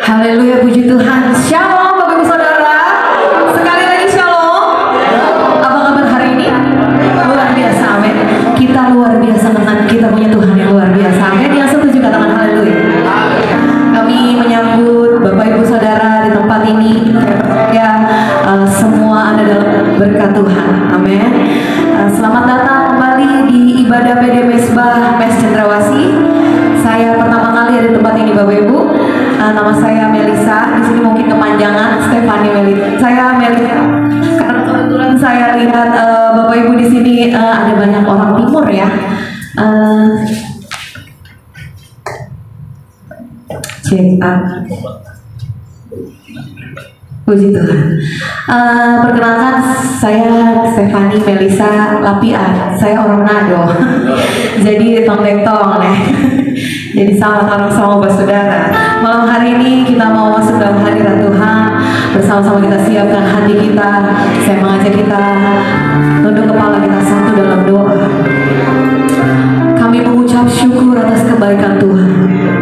Haleluya, puji Tuhan. Shalom Bapak Ibu Saudara. Sekali lagi shalom. Apa kabar hari ini? Luar biasa, amin. Kita luar biasa dengan kita punya Tuhan yang luar biasa, amin. Yang setuju katakan haleluya. Kami menyambut Bapak Ibu Saudara di tempat ini. Ya, semua ada dalam berkat Tuhan, amin. Selamat datang kembali di ibadah PD Mesbah Mes Cendrawasih. Saya pertama kali ada di tempat ini Bapak Ibu. Nama saya Melisa. Di sini mungkin kepanjangan Stefani Melisa. Saya Melisa. Karena kebetulan saya lihat Bapak Ibu di sini ada banyak orang timur ya. Puji Tuhan. Perkenalkan, saya Stefani Melisa Lapia. Saya orang Manado. Jadi tong-tong nih. Jadi sama-sama saudara. Malam hari ini kita mau masuk dalam hadirat Tuhan. Bersama-sama kita siapkan hati kita. Saya mengajak kita tunduk kepala kita satu dalam doa. Kami mengucap syukur atas kebaikan Tuhan.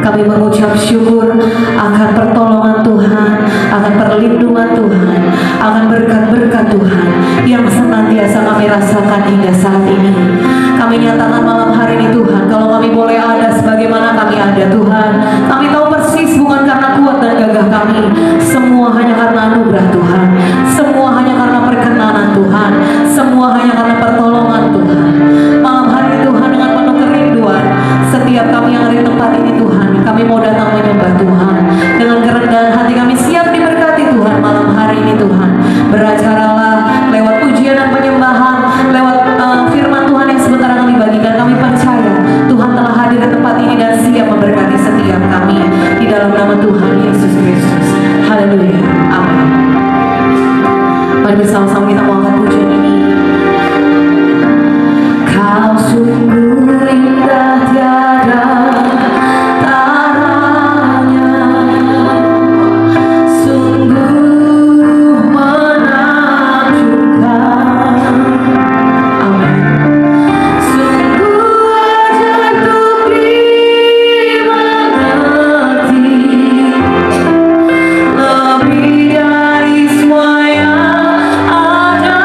Kami mengucap syukur akan pertolongan Tuhan, akan perlindungan Tuhan, akan berkat-berkat Tuhan yang senantiasa kami rasakan hingga saat ini. Kami nyatakan malam hari ini Tuhan, kalau kami boleh ada sebagaimana kami ada Tuhan, kami tahu persis bukan karena kuat dan gagah kami, semua hanya karena anugerah Tuhan, semua hanya karena perkenanan Tuhan, semua hanya karena pertolongan Tuhan. Malam hari ini Tuhan, dengan penuh kerinduan, setiap kami yang ada di tempat ini Tuhan, kami mau datang menyembah Tuhan dengan kerendahan hati. Kami siap diberkati Tuhan malam hari ini Tuhan. Beracaralah lewat pujian dan penyembahan, lewat firman Tuhan yang sebentar akan dibagikan. Kami percaya Tuhan telah hadir di tempat ini dan siap memberkati setiap kami di dalam nama Tuhan Yesus Kristus. Haleluya, amin. Mari bersama-sama kita mau angkat pujian ini. Kau sungguh indah tiada taranya, sungguh menakjubkan. Amin. Sungguh ajaib untuk dimengerti, lebih dari semua yang ada.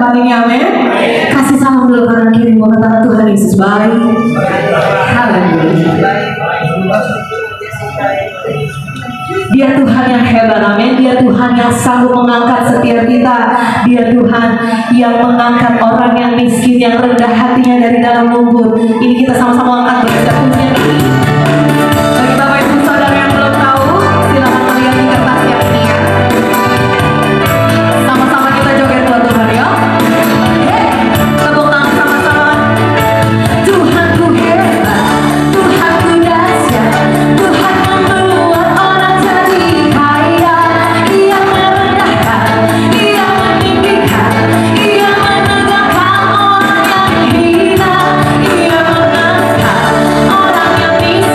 kembalinya, amin. Kasih salam dulu kanan kiri, mau kata Tuhan Yesus baik. Haleluya. Dia Tuhan yang hebat, amin. Dia Tuhan yang sanggup mengangkat setiap kita. Dia Tuhan yang mengangkat orang yang miskin, yang rendah hatinya dari dalam lumpur. Ini kita sama-sama angkat bersama pujian ini. Bagi Bapak Ibu Saudara yang belum tahu, silakan melihat di kertasnya ini ya. Sama-sama kita joget buat Tuhan ya. Tepuk tangan sama-sama. Tuhanku hebat, Tuhanku dahsyat, Tuhan membuat orang jadi kaya. Ia merendahkan, Ia meninggikan, Ia menegakkan orang yang hina, Ia mengangkat orang yang miskin.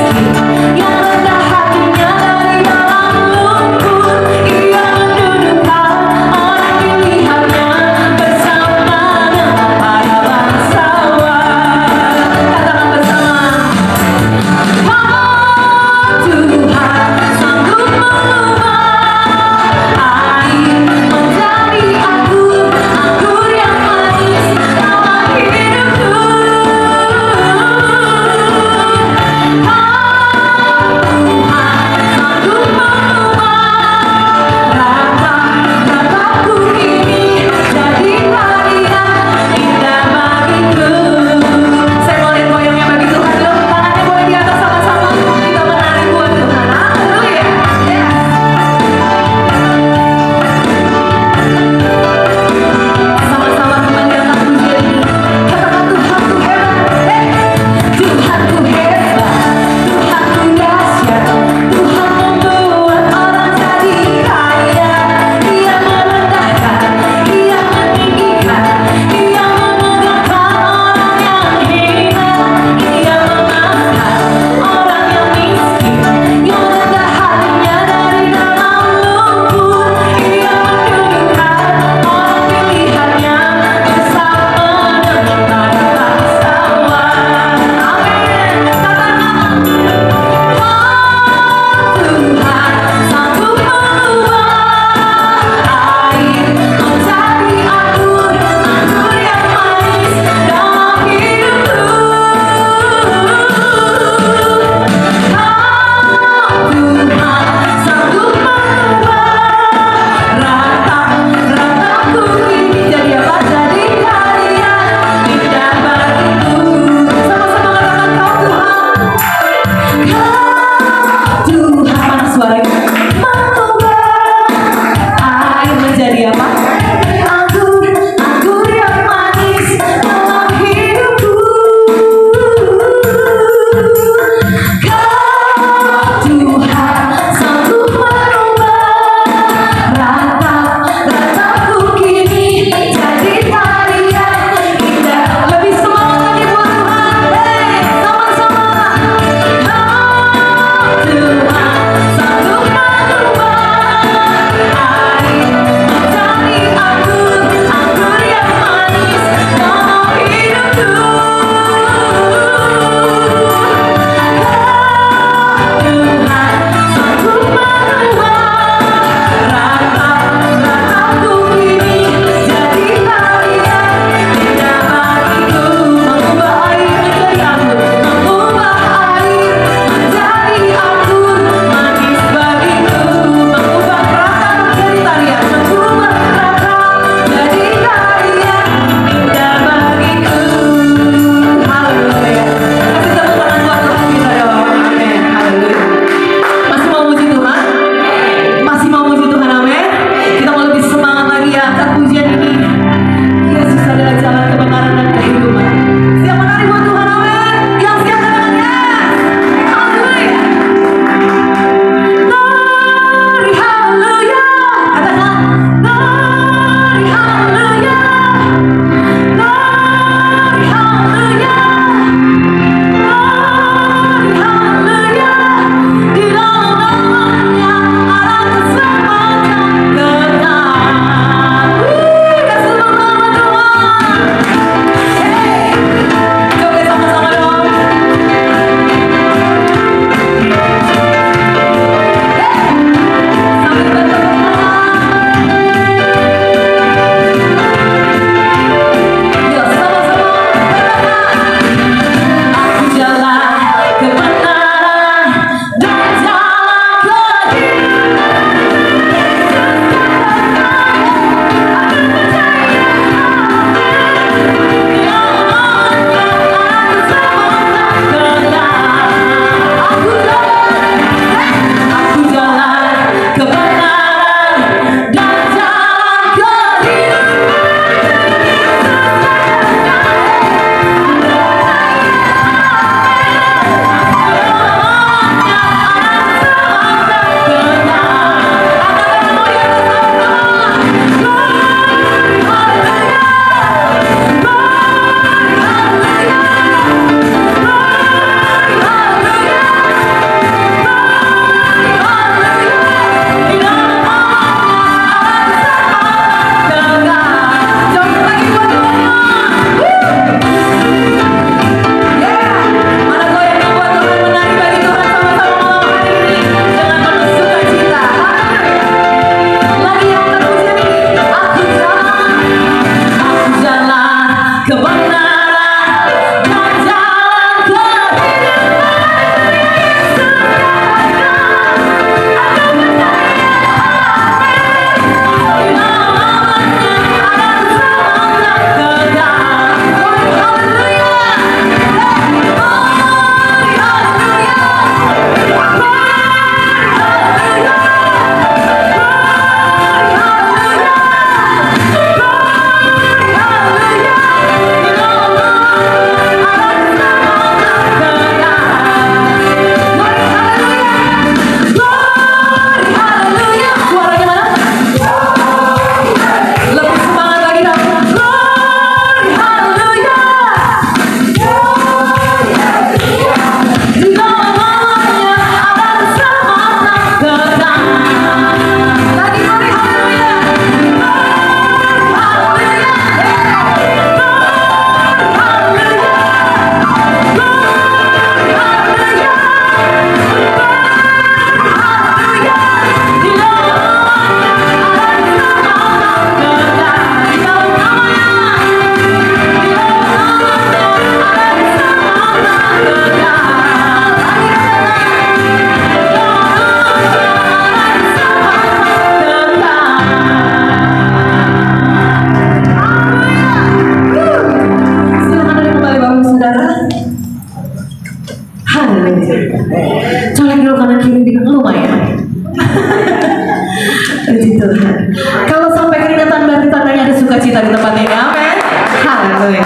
kita di tempat ini. Amin. Haleluya.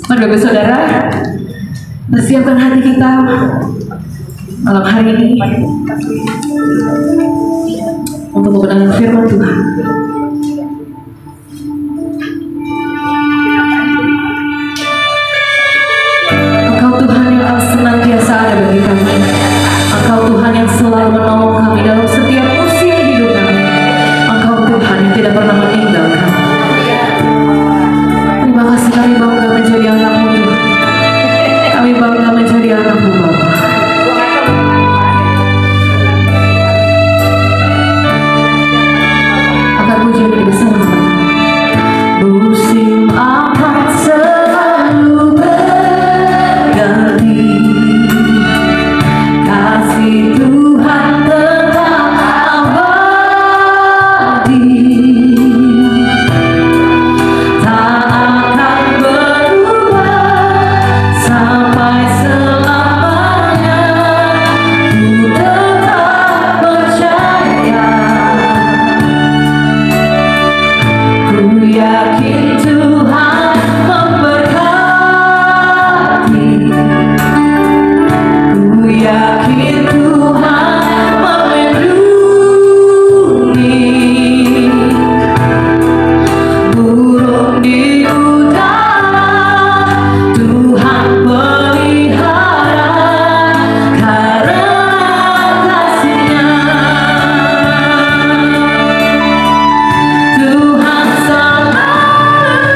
Mari Bapak Saudara, persiapkan hati kita malam hari ini untuk mendengar firman Tuhan. Engkau Tuhan yang senantiasa ada bagi kami. Engkau Tuhan yang selalu menolong kami dalam setiap usia hidup kami. Engkau Tuhan yang tidak pernah meninggalkan kami. Terima kasih, kami bangga menjadi anak-Mu Tuhan. Kami bangga menjadi anak-Mu Bapa. Akan puji yang bersama-sama. Musim akan selalu berganti, kasih Tuhan tetap abadi, tak akan berubah sampai selamanya. Ku tetap percaya, ku yakin Tuhan memberkati, ku yakin Tuhan melindungi. Burung di udara Tuhan pelihara karena kasih-Nya. Tuhan selalu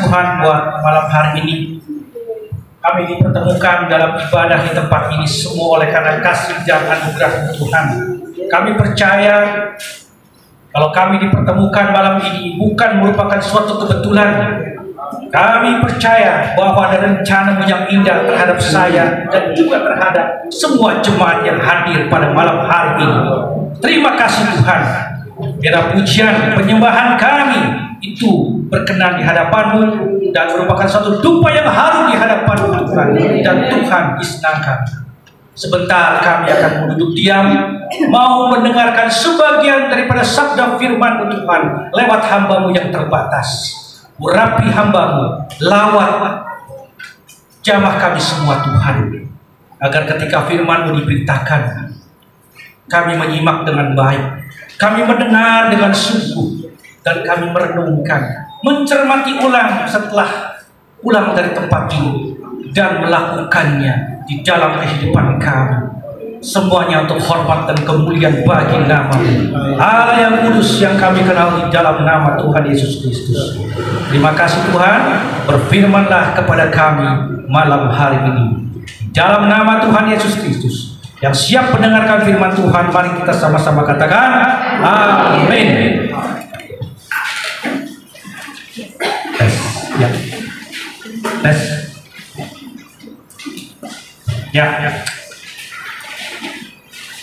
Tuhan buat malam hari ini. Kami dipertemukan dalam ibadah di tempat ini semua oleh karena kasih dan anugerah Tuhan. Kami percaya kalau kami dipertemukan malam ini bukan merupakan suatu kebetulan. Kami percaya bahwa ada rencana yang indah terhadap saya dan juga terhadap semua jemaat yang hadir pada malam hari ini. Terima kasih Tuhan. Biar pujian penyembahan kami itu berkenan di hadapan-Mu dan merupakan suatu dupa yang harum di hadapan Tuhan, dan Tuhan disenangkan. Sebentar kami akan duduk diam, mau mendengarkan sebagian daripada sabda firman-Mu Tuhan lewat hamba-Mu yang terbatas. Urapi hamba-Mu, lawat jamah kami semua Tuhan, agar ketika firman-Mu diberitakan, kami menyimak dengan baik, kami mendengar dengan sungguh, dan kami merenungkan, mencermati ulang setelah pulang dari tempat ini, dan melakukannya di dalam kehidupan kami. Semuanya untuk hormat dan kemuliaan bagi nama-Mu, Allah yang kudus yang kami kenal di dalam nama Tuhan Yesus Kristus. Terima kasih Tuhan, berfirmanlah kepada kami malam hari ini. Dalam nama Tuhan Yesus Kristus, yang siap mendengarkan firman Tuhan, mari kita sama-sama katakan amin. Tes, ya. Tes. Ya.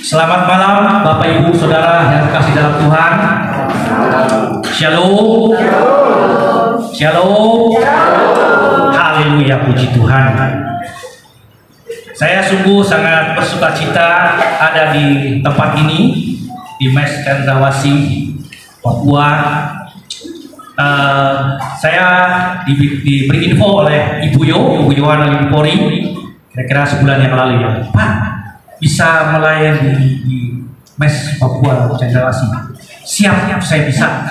Selamat malam Bapak Ibu Saudara yang terkasih dalam Tuhan. Shalom. Shalom. Haleluya, puji Tuhan. Saya sungguh sangat bersukacita ada di tempat ini, di Mes Cendrawasih, Papua. Saya diberi info oleh Ibu Yohana Limpori kira-kira sebulan yang lalu ya, Pak, bisa melayani di Mes Papua Cendrawasih. Siap, saya bisa.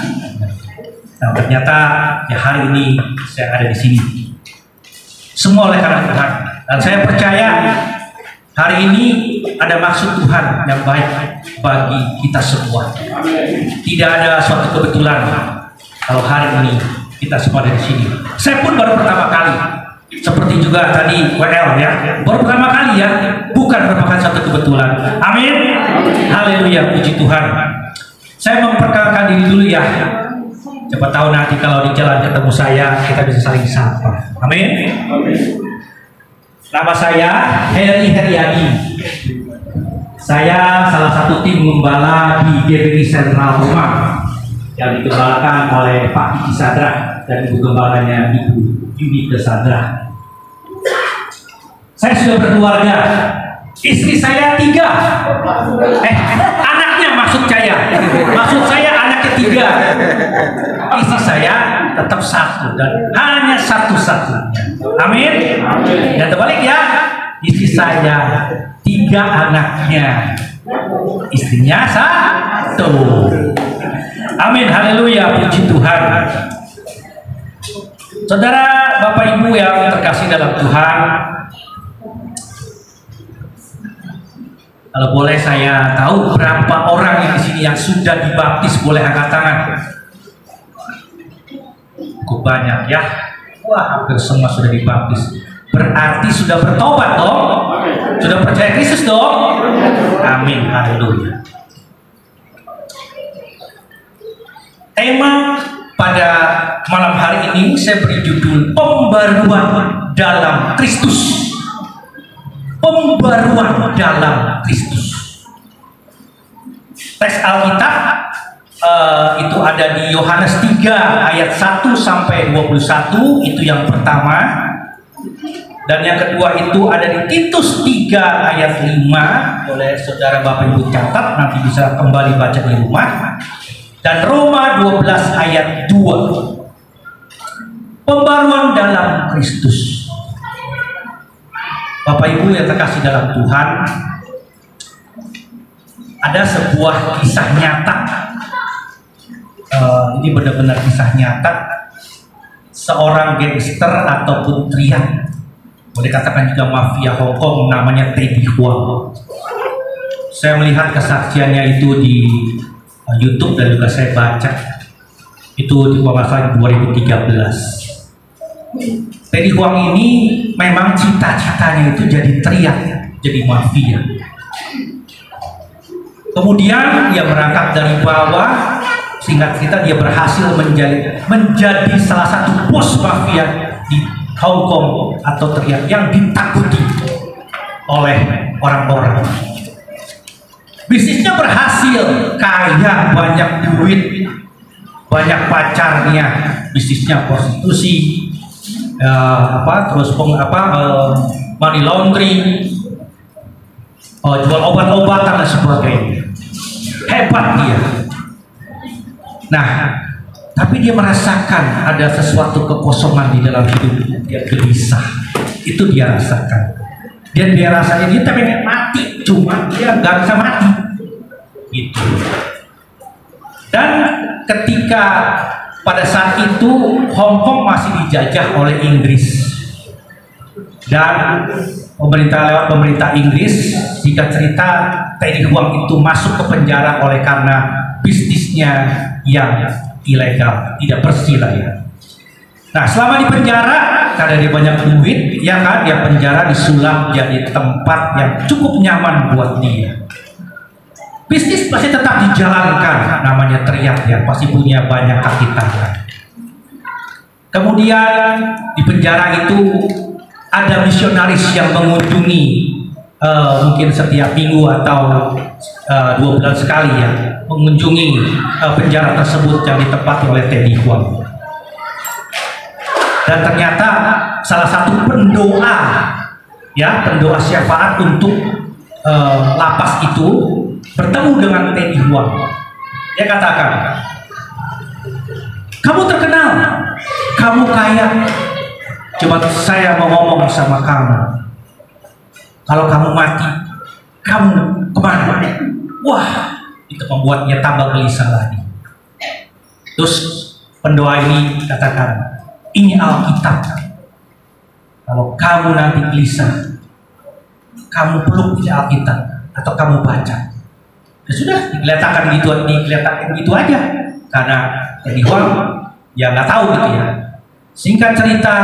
Nah, ternyata ya hari ini saya ada di sini. Semua oleh karena Tuhan. Dan saya percaya hari ini ada maksud Tuhan yang baik bagi kita semua. Tidak ada suatu kebetulan kalau hari ini kita semua ada di sini. Saya pun baru pertama kali. Seperti juga tadi WL ya, baru pertama kali ya, bukan merupakan satu kebetulan. Amin. Haleluya, puji Tuhan. Saya memperkenalkan diri dulu ya. Siapa tahu nanti kalau di jalan ketemu saya, kita bisa saling sapa. Amin. Nama saya Heri Heriadi. Saya salah satu tim gembala di GBI Sentral Rumah yang digembalakan oleh Pak Kiki Sadra dan ibu gembalanya Ibu Yuni Sadra. Saya sudah berkeluarga, istri saya 3, anaknya maksud saya anak ketiga. Istri saya tetap 1 dan hanya satu-satunya. Amin. Dan terbalik ya, istri saya 3 anaknya, istrinya 1. Amin. Haleluya, puji Tuhan. Saudara, Bapak Ibu yang terkasih dalam Tuhan, kalau boleh saya tahu berapa orang yang di sini yang sudah dibaptis, boleh angkat tangan. Cukup banyak ya. Wah, hampir semua sudah dibaptis. Berarti sudah bertobat dong. Sudah percaya Kristus dong. Amin. Haleluya. Tema pada malam hari ini saya beri judul pembaruan dalam Kristus. Pembaruan dalam Kristus. Teks Alkitab itu ada di Yohanes 3 ayat 1 sampai 21, itu yang pertama. Dan yang kedua itu ada di Titus 3 ayat 5. Boleh saudara Bapak Ibu catat, nanti bisa kembali baca di rumah. Dan Roma 12 ayat 2. Pembaruan dalam Kristus. Bapak Ibu yang terkasih dalam Tuhan, ada sebuah kisah nyata. Ini benar-benar kisah nyata. Seorang gangster ataupun triad, boleh katakan juga mafia Hong Kong, namanya Teddy Huang. Saya melihat kesaksiannya itu di YouTube dan juga saya baca itu di masalah 2013. Teddy Huang ini memang cita-citanya itu jadi teriak, jadi mafia. Kemudian dia berangkat dari bawah, singkat cerita dia berhasil menjadi salah satu bos mafia di Hong Kong atau teriak yang ditakuti oleh orang-orang. Bisnisnya berhasil, kaya, banyak duit, banyak pacarnya, bisnisnya prostitusi, money laundering, jual obat-obatan dan sebagainya. Hebat dia. Nah, tapi dia merasakan ada sesuatu kekosongan di dalam hidupnya. Dia gelisah. Itu dia rasakan. Dan dia rasanya dia pengen mati, cuma dia nggak bisa mati. Gitu. Dan ketika pada saat itu Hong Kong masih dijajah oleh Inggris dan lewat pemerintah Inggris, jika cerita Teddy Huang itu masuk ke penjara karena bisnisnya yang ilegal, tidak bersih lah ya. Nah, selama di penjara karena dia banyak duit, ya kan, dia penjara disulap jadi tempat yang cukup nyaman buat dia. Bisnis pasti tetap dijalankan, namanya teriak ya, pasti punya banyak kaki tangan. Kemudian di penjara itu ada misionaris yang mengunjungi mungkin setiap minggu atau 2 bulan sekali ya, mengunjungi penjara tersebut yang ditempati oleh Teddy Huang. Dan ternyata salah satu pendoa syafaat untuk lapas itu bertemu dengan Teddy Huang. Dia katakan, kamu terkenal, kamu kaya, coba saya mau ngomong sama kamu, kalau kamu mati, kamu kemana? Wah, itu membuatnya tambah gelisah lagi. Terus pendoa ini katakan, ini Alkitab. Kalau kamu nanti gelisah, kamu peluk di Alkitab atau kamu baca. Ya sudah, dikelihatan gitu aja. Karena Teddy Huang ya nggak tahu gitu ya. Singkat cerita,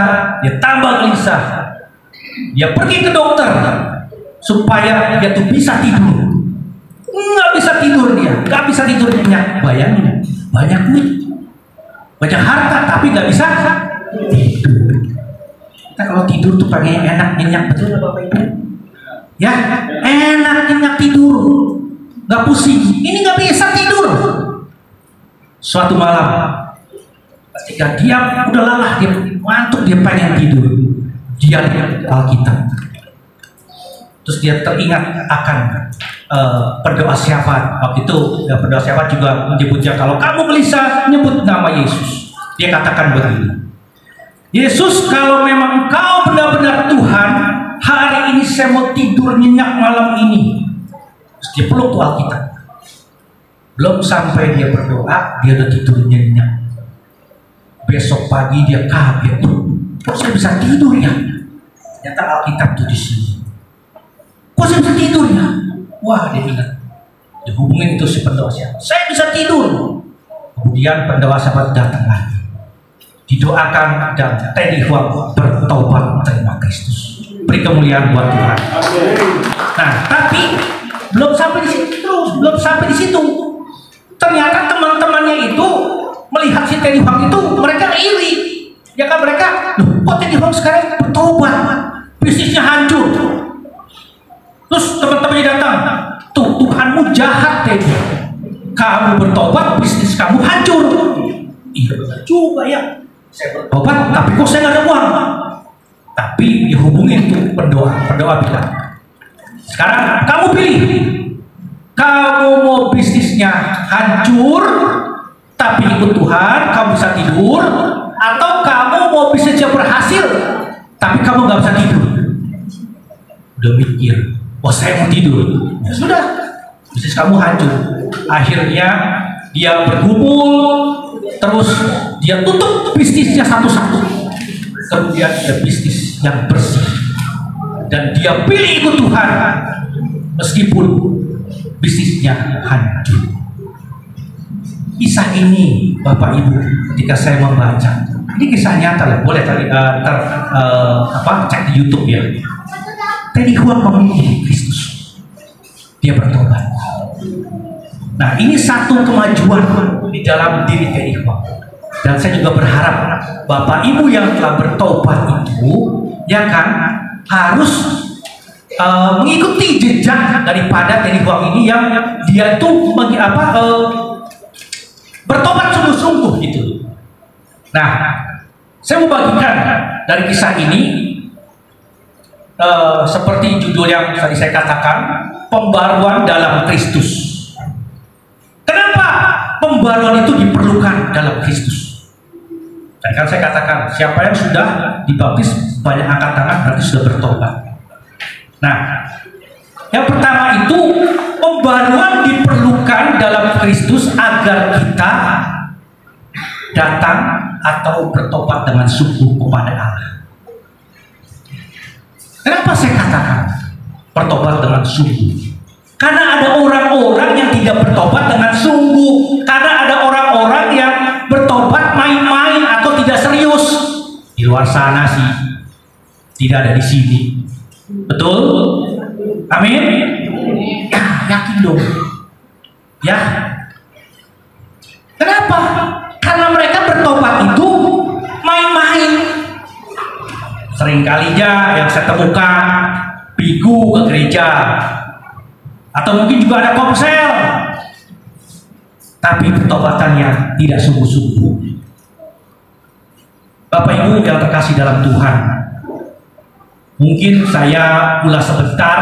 dia tambah gelisah. Dia pergi ke dokter supaya dia tuh bisa tidur. Nggak bisa tidur dia, nggak bisa tidur nyenyak. Bayangin, banyak duit, banyak harta, tapi nggak bisa tidur. Kita kalau tidur tuh pengen enak nyenyak, betul nggak Bapak Ibu? Ya, enak nyenyak tidur, nggak pusing. Ini nggak bisa tidur. Suatu malam, ketika dia udah lelah, dia ngantuk, dia pengen tidur, dia lihat Alkitab. Terus dia teringat akan pendoa syafaat. Waktu itu pendoa syafaat juga menyebutnya, kalau kamu gelisah, nyebut nama Yesus. Dia katakan begini, Yesus, kalau memang Engkau benar-benar Tuhan, hari ini saya mau tidur nyenyak malam ini. Terus dia peluk tuh Alkitab. Belum sampai dia berdoa, dia udah tidur nyenyak. Besok pagi dia kaget tuh, kok saya bisa tidur ya? Ternyata Alkitab tuh di sini. Kok saya bisa tidur ya? Wah, dia ingat. Dihubungin itu si pendoa syafaat. Saya bisa tidur. Kemudian pendoa syafaat datang lagi. Didoakan dan Teddy Huang bertobat terima Kristus. Beri kemuliaan buat Tuhan. Nah, tapi belum sampai di situ. Ternyata teman-temannya itu melihat si Teddy Huang itu, mereka iri. Ya kan, mereka, loh, kok Teddy Huang sekarang bertobat, bisnisnya hancur. Terus teman-temannya datang, tuh Tuhanmu jahat Teddy, kamu bertobat, bisnis kamu hancur. Iya benar juga ya, saya bertobat, tapi kok saya nggak ada uang. Tapi dihubungin tuh pendoa bilang, sekarang kamu pilih, kamu mau bisnisnya hancur tapi ikut Tuhan, kamu bisa tidur, atau kamu mau bisnisnya berhasil tapi kamu nggak bisa tidur. Udah mikir, oh saya mau tidur, ya sudah, bisnis kamu hancur. Akhirnya dia bergumul, terus dia tutup bisnisnya satu-satu. Kemudian ada bisnis yang bersih, dan dia pilih ikut Tuhan meskipun bisnisnya hancur. Kisah ini Bapak Ibu, ketika saya membaca, Ini kisah nyata loh, boleh cek di YouTube ya. Teddy Huang memilih Kristus, dia bertobat. Nah, ini satu kemajuan di dalam diri Teddy Huang. Dan saya juga berharap Bapak Ibu yang telah bertobat itu, ya kan, harus mengikuti jejak daripada Teddy Huang ini yang dia itu bertobat sungguh-sungguh gitu. Nah, saya mau bagikan dari kisah ini seperti judul yang tadi saya katakan, pembaruan dalam Kristus. Kenapa pembaruan itu diperlukan dalam Kristus? Dan kan saya katakan, siapa yang sudah dibaptis banyak angkat tangan berarti sudah bertobat. Nah, yang pertama itu pembaruan diperlukan dalam Kristus agar kita datang atau bertobat dengan sungguh kepada Allah. Kenapa saya katakan bertobat dengan sungguh? Karena ada orang-orang yang tidak bertobat dengan sungguh. Karena ada orang-orang yang bertobat main-main atau tidak serius. Di luar sana sih, tidak ada di sini. Betul? Amin? Ya, yakin dong. Ya. Kenapa? Karena mereka bertobat itu main-main. Seringkalinya yang saya temukan bigu ke gereja, atau mungkin juga ada komsel, tapi pertobatannya tidak sungguh-sungguh. Bapak Ibu yang terkasih dalam Tuhan, mungkin saya ulas sebentar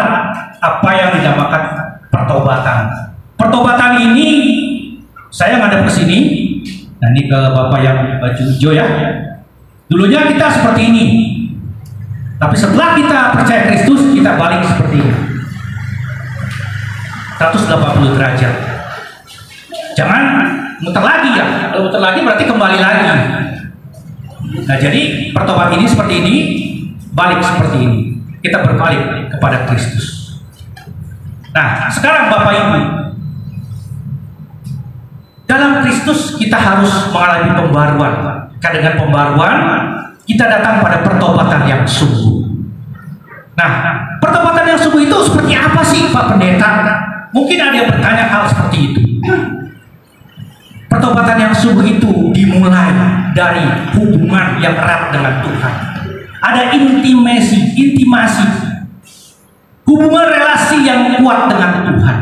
apa yang dinamakan pertobatan. Pertobatan ini saya ngadep ke sini. Nah, ini ke Bapak yang baju hijau ya. Dulunya kita seperti ini, tapi setelah kita percaya Kristus, kita balik seperti ini, 180 derajat. Jangan muter lagi ya. Kalau muter lagi berarti kembali lagi. Nah, jadi pertobat ini seperti ini, balik seperti ini. Kita berbalik kepada Kristus. Nah, sekarang Bapak Ibu, dalam Kristus kita harus mengalami pembaruan. Karena dengan pembaruan kita datang pada pertobatan yang sungguh. Nah, pertobatan yang sungguh itu seperti apa sih Pak Pendeta? Mungkin ada yang bertanya hal seperti itu. Pertobatan yang sungguh itu dimulai dari hubungan yang erat dengan Tuhan. Ada intimasi, hubungan relasi yang kuat dengan Tuhan.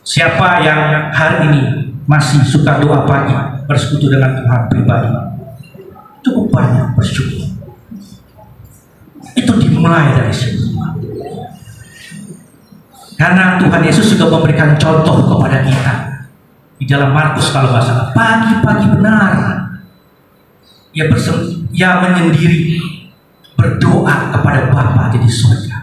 Siapa yang hari ini masih suka doa pagi, bersekutu dengan Tuhan pribadi, cukup banyak bersyukur. Itu dimulai dari situ. Karena Tuhan Yesus juga memberikan contoh kepada kita di dalam Markus kalau nggak salah, pagi-pagi benar ia menyendiri berdoa kepada Bapa di surga.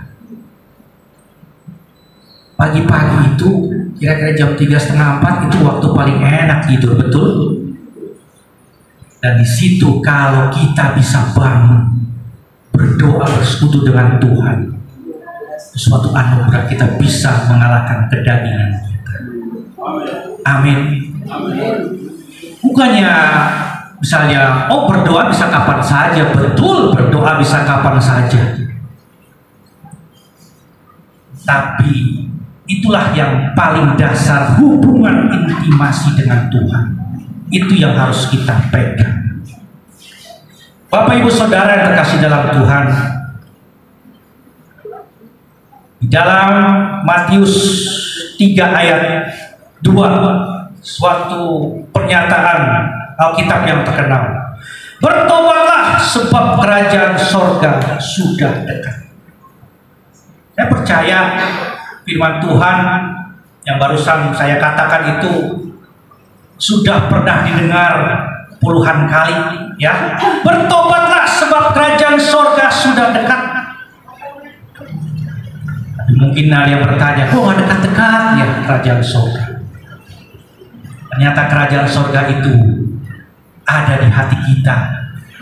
Pagi-pagi itu kira-kira jam 3:30-4 itu waktu paling enak tidur, betul? Dan di situ kalau kita bisa bangun berdoa bersekutu dengan Tuhan, suatu anugerah, kita bisa mengalahkan kedagingan kita. Amin. Bukannya misalnya, oh berdoa bisa kapan saja. Betul, berdoa bisa kapan saja. Tapi itulah yang paling dasar, hubungan intimasi dengan Tuhan. Itu yang harus kita pegang. Bapak Ibu Saudara yang terkasih dalam Tuhan, di dalam Matius 3 ayat 2, suatu pernyataan Alkitab yang terkenal. Bertobatlah sebab kerajaan sorga sudah dekat. Saya percaya firman Tuhan yang barusan saya katakan itu sudah pernah didengar puluhan kali ya. Bertobatlah sebab kerajaan sorga sudah dekat. Mungkin ada yang bertanya, kok nggak dekat-dekat ya kerajaan sorga? Ternyata kerajaan sorga itu ada di hati kita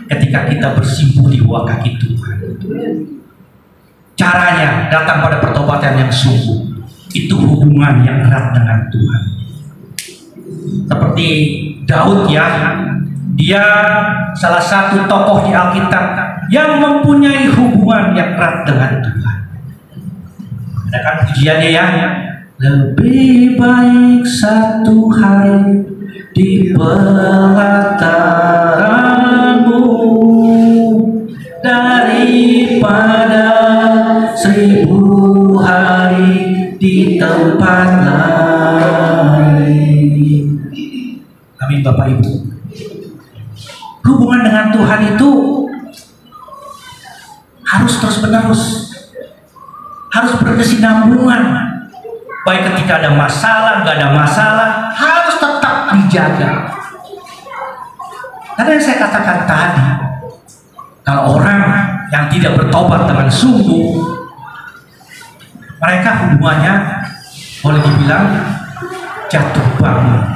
ketika kita bersimpuh di bawah kaki Tuhan. Caranya datang pada pertobatan yang sungguh, itu hubungan yang erat dengan Tuhan. Seperti Daud ya, Dia salah satu tokoh di Alkitab yang mempunyai hubungan yang erat dengan Tuhan. Ada kan pujiannya ya? Lebih baik satu hari di pelataranmu daripada 1000 hari di tempat lain. Amin Bapak Ibu. Hubungan dengan Tuhan itu harus terus-menerus, harus berkesinambungan. Baik ketika ada masalah, nggak ada masalah, harus tetap dijaga. Karena yang saya katakan tadi, kalau orang yang tidak bertobat dengan sungguh, mereka hubungannya boleh dibilang jatuh bangun,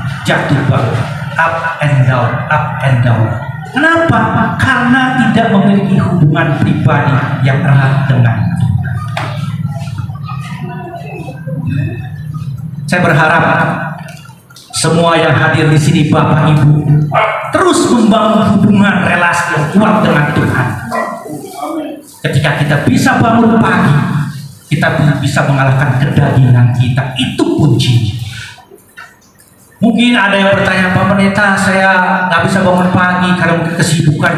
up and down, up and down. Kenapa? Karena tidak memiliki hubungan pribadi yang erat dengan Tuhan. Saya berharap semua yang hadir di sini, Bapak Ibu, terus membangun hubungan relasi yang kuat dengan Tuhan. Ketika kita bisa bangun pagi, kita bisa mengalahkan kedagingan kita. Itu kuncinya. Mungkin ada yang bertanya, Pak Pendeta, saya nggak bisa bangun pagi karena mungkin kesibukan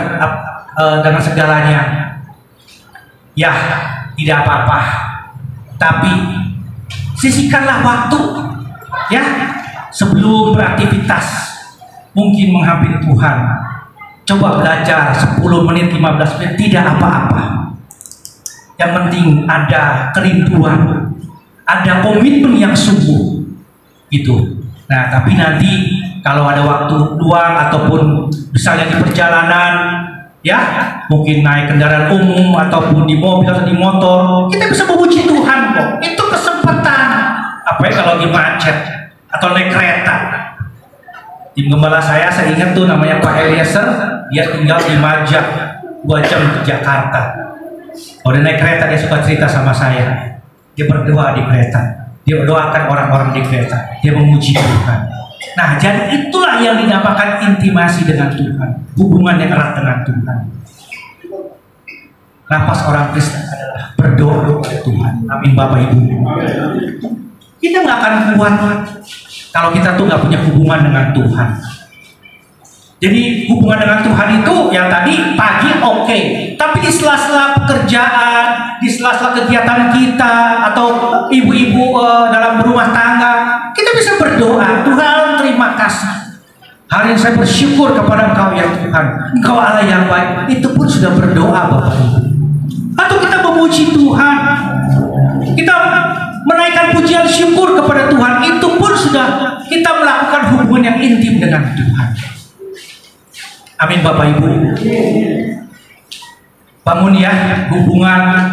dengan segalanya. Ya, tidak apa-apa. Tapi sisihkanlah waktu, ya, sebelum beraktivitas, mungkin menghampiri Tuhan. Coba belajar 10 menit, 15 menit, tidak apa-apa. Yang penting ada kerinduan, ada komitmen yang sungguh, itu. Nah, tapi nanti kalau ada waktu luang ataupun misalnya di perjalanan, ya, mungkin naik kendaraan umum ataupun di mobil atau di motor, kita bisa memuji Tuhan kok. Itu kesempatan. Apa ya kalau lagi macet atau naik kereta? Tim gembala saya ingat tuh namanya Pak Eliezer, dia tinggal di Majak, 2 jam ke Jakarta. Kalau dia naik kereta dia suka cerita sama saya. Dia berdoa di kereta. Dia doakan orang-orang di kereta. Dia memuji Tuhan. Nah, jadi itulah yang dinamakan intimasi dengan Tuhan. Hubungan yang erat dengan Tuhan. Nafas orang Kristen adalah berdoa kepada Tuhan. Amin Bapak Ibu. Kita nggak akan kuat kalau kita tuh nggak punya hubungan dengan Tuhan. Jadi hubungan dengan Tuhan itu yang tadi pagi oke. Tapi di sela-sela pekerjaan, di sela-sela kegiatan kita atau ibu-ibu dalam berumah tangga, kita bisa berdoa, Tuhan terima kasih. Hari ini saya bersyukur kepada Engkau ya Tuhan. Engkau Allah yang baik. Itu pun sudah berdoa Bapak Ibu. Atau kita memuji Tuhan. Kita menaikkan pujian syukur kepada Tuhan. Itu pun sudah kita melakukan hubungan yang intim dengan Tuhan. Amin Bapak Ibu. Bangun ya hubungan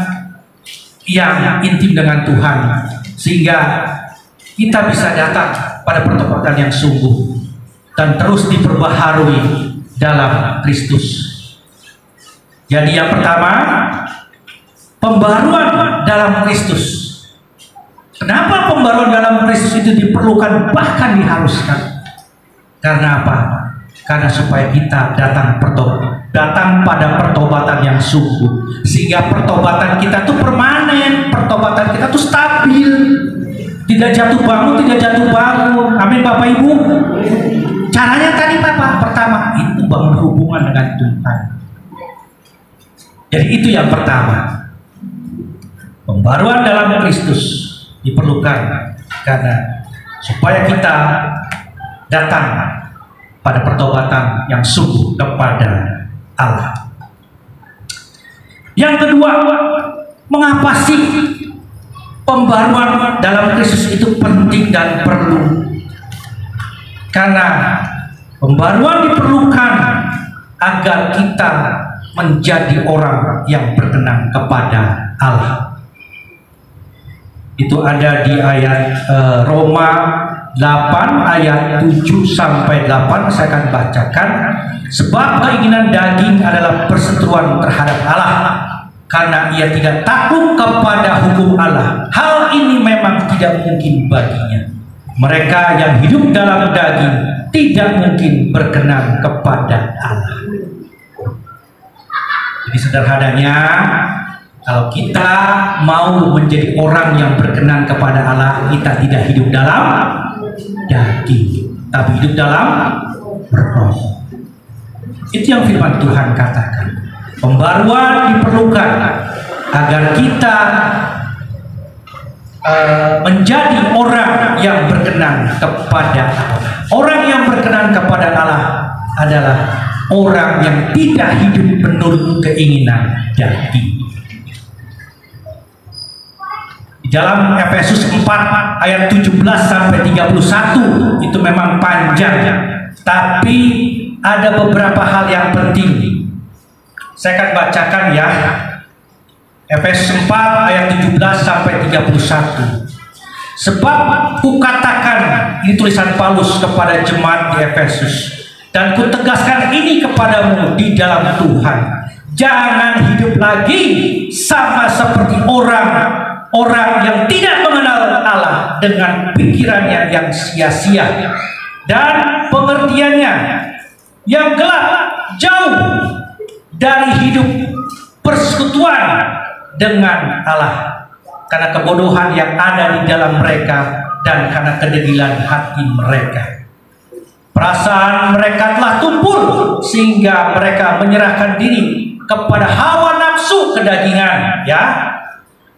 yang intim dengan Tuhan, sehingga kita bisa datang pada pertobatan yang sungguh dan terus diperbaharui dalam Kristus. Jadi yang pertama, pembaruan dalam Kristus. Kenapa pembaruan dalam Kristus itu diperlukan, bahkan diharuskan? Karena apa? Karena supaya kita datang pada pertobatan yang sungguh, sehingga pertobatan kita tuh permanen, pertobatan kita tuh stabil, tidak jatuh bangun. Amin Bapak Ibu. Caranya tadi Bapak, pertama itu bangun hubungan dengan Tuhan. Jadi itu yang pertama. Pembaruan dalam Kristus diperlukan karena supaya kita datang pada pertobatan yang sungguh kepada Allah. Yang kedua, mengapa sih pembaruan dalam Kristus itu penting dan perlu? Karena pembaruan diperlukan agar kita menjadi orang yang berkenan kepada Allah. Itu ada di ayat Roma 8 ayat 7 sampai 8. Saya akan bacakan. Sebab keinginan daging adalah perseteruan terhadap Allah, karena ia tidak takluk kepada hukum Allah. Hal ini memang tidak mungkin baginya. Mereka yang hidup dalam daging tidak mungkin berkenan kepada Allah. Jadi sederhananya, kalau kita mau menjadi orang yang berkenan kepada Allah, kita tidak hidup dalam daging, tapi hidup dalam roh. Itu yang firman Tuhan katakan. Pembaruan diperlukan agar kita menjadi orang yang berkenan kepada Allah. Orang yang berkenan kepada Allah adalah orang yang tidak hidup menurut keinginan daging. Di dalam Efesus 4 ayat 17 sampai 31 itu memang panjang, tapi ada beberapa hal yang penting. Saya akan bacakan ya. Efesus 4 ayat 17 sampai 31. Sebab kukatakan, ini tulisan Paulus kepada jemaat di Efesus, dan kutegaskan ini kepadamu di dalam Tuhan, jangan hidup lagi sama seperti orang yang tidak mengenal Allah dengan pikirannya yang sia-sia dan pengertiannya yang gelap, jauh dari hidup persekutuan dengan Allah, karena kebodohan yang ada di dalam mereka dan karena kedegilan hati mereka. Perasaan mereka telah tumpul sehingga mereka menyerahkan diri kepada hawa nafsu kedagingan, ya,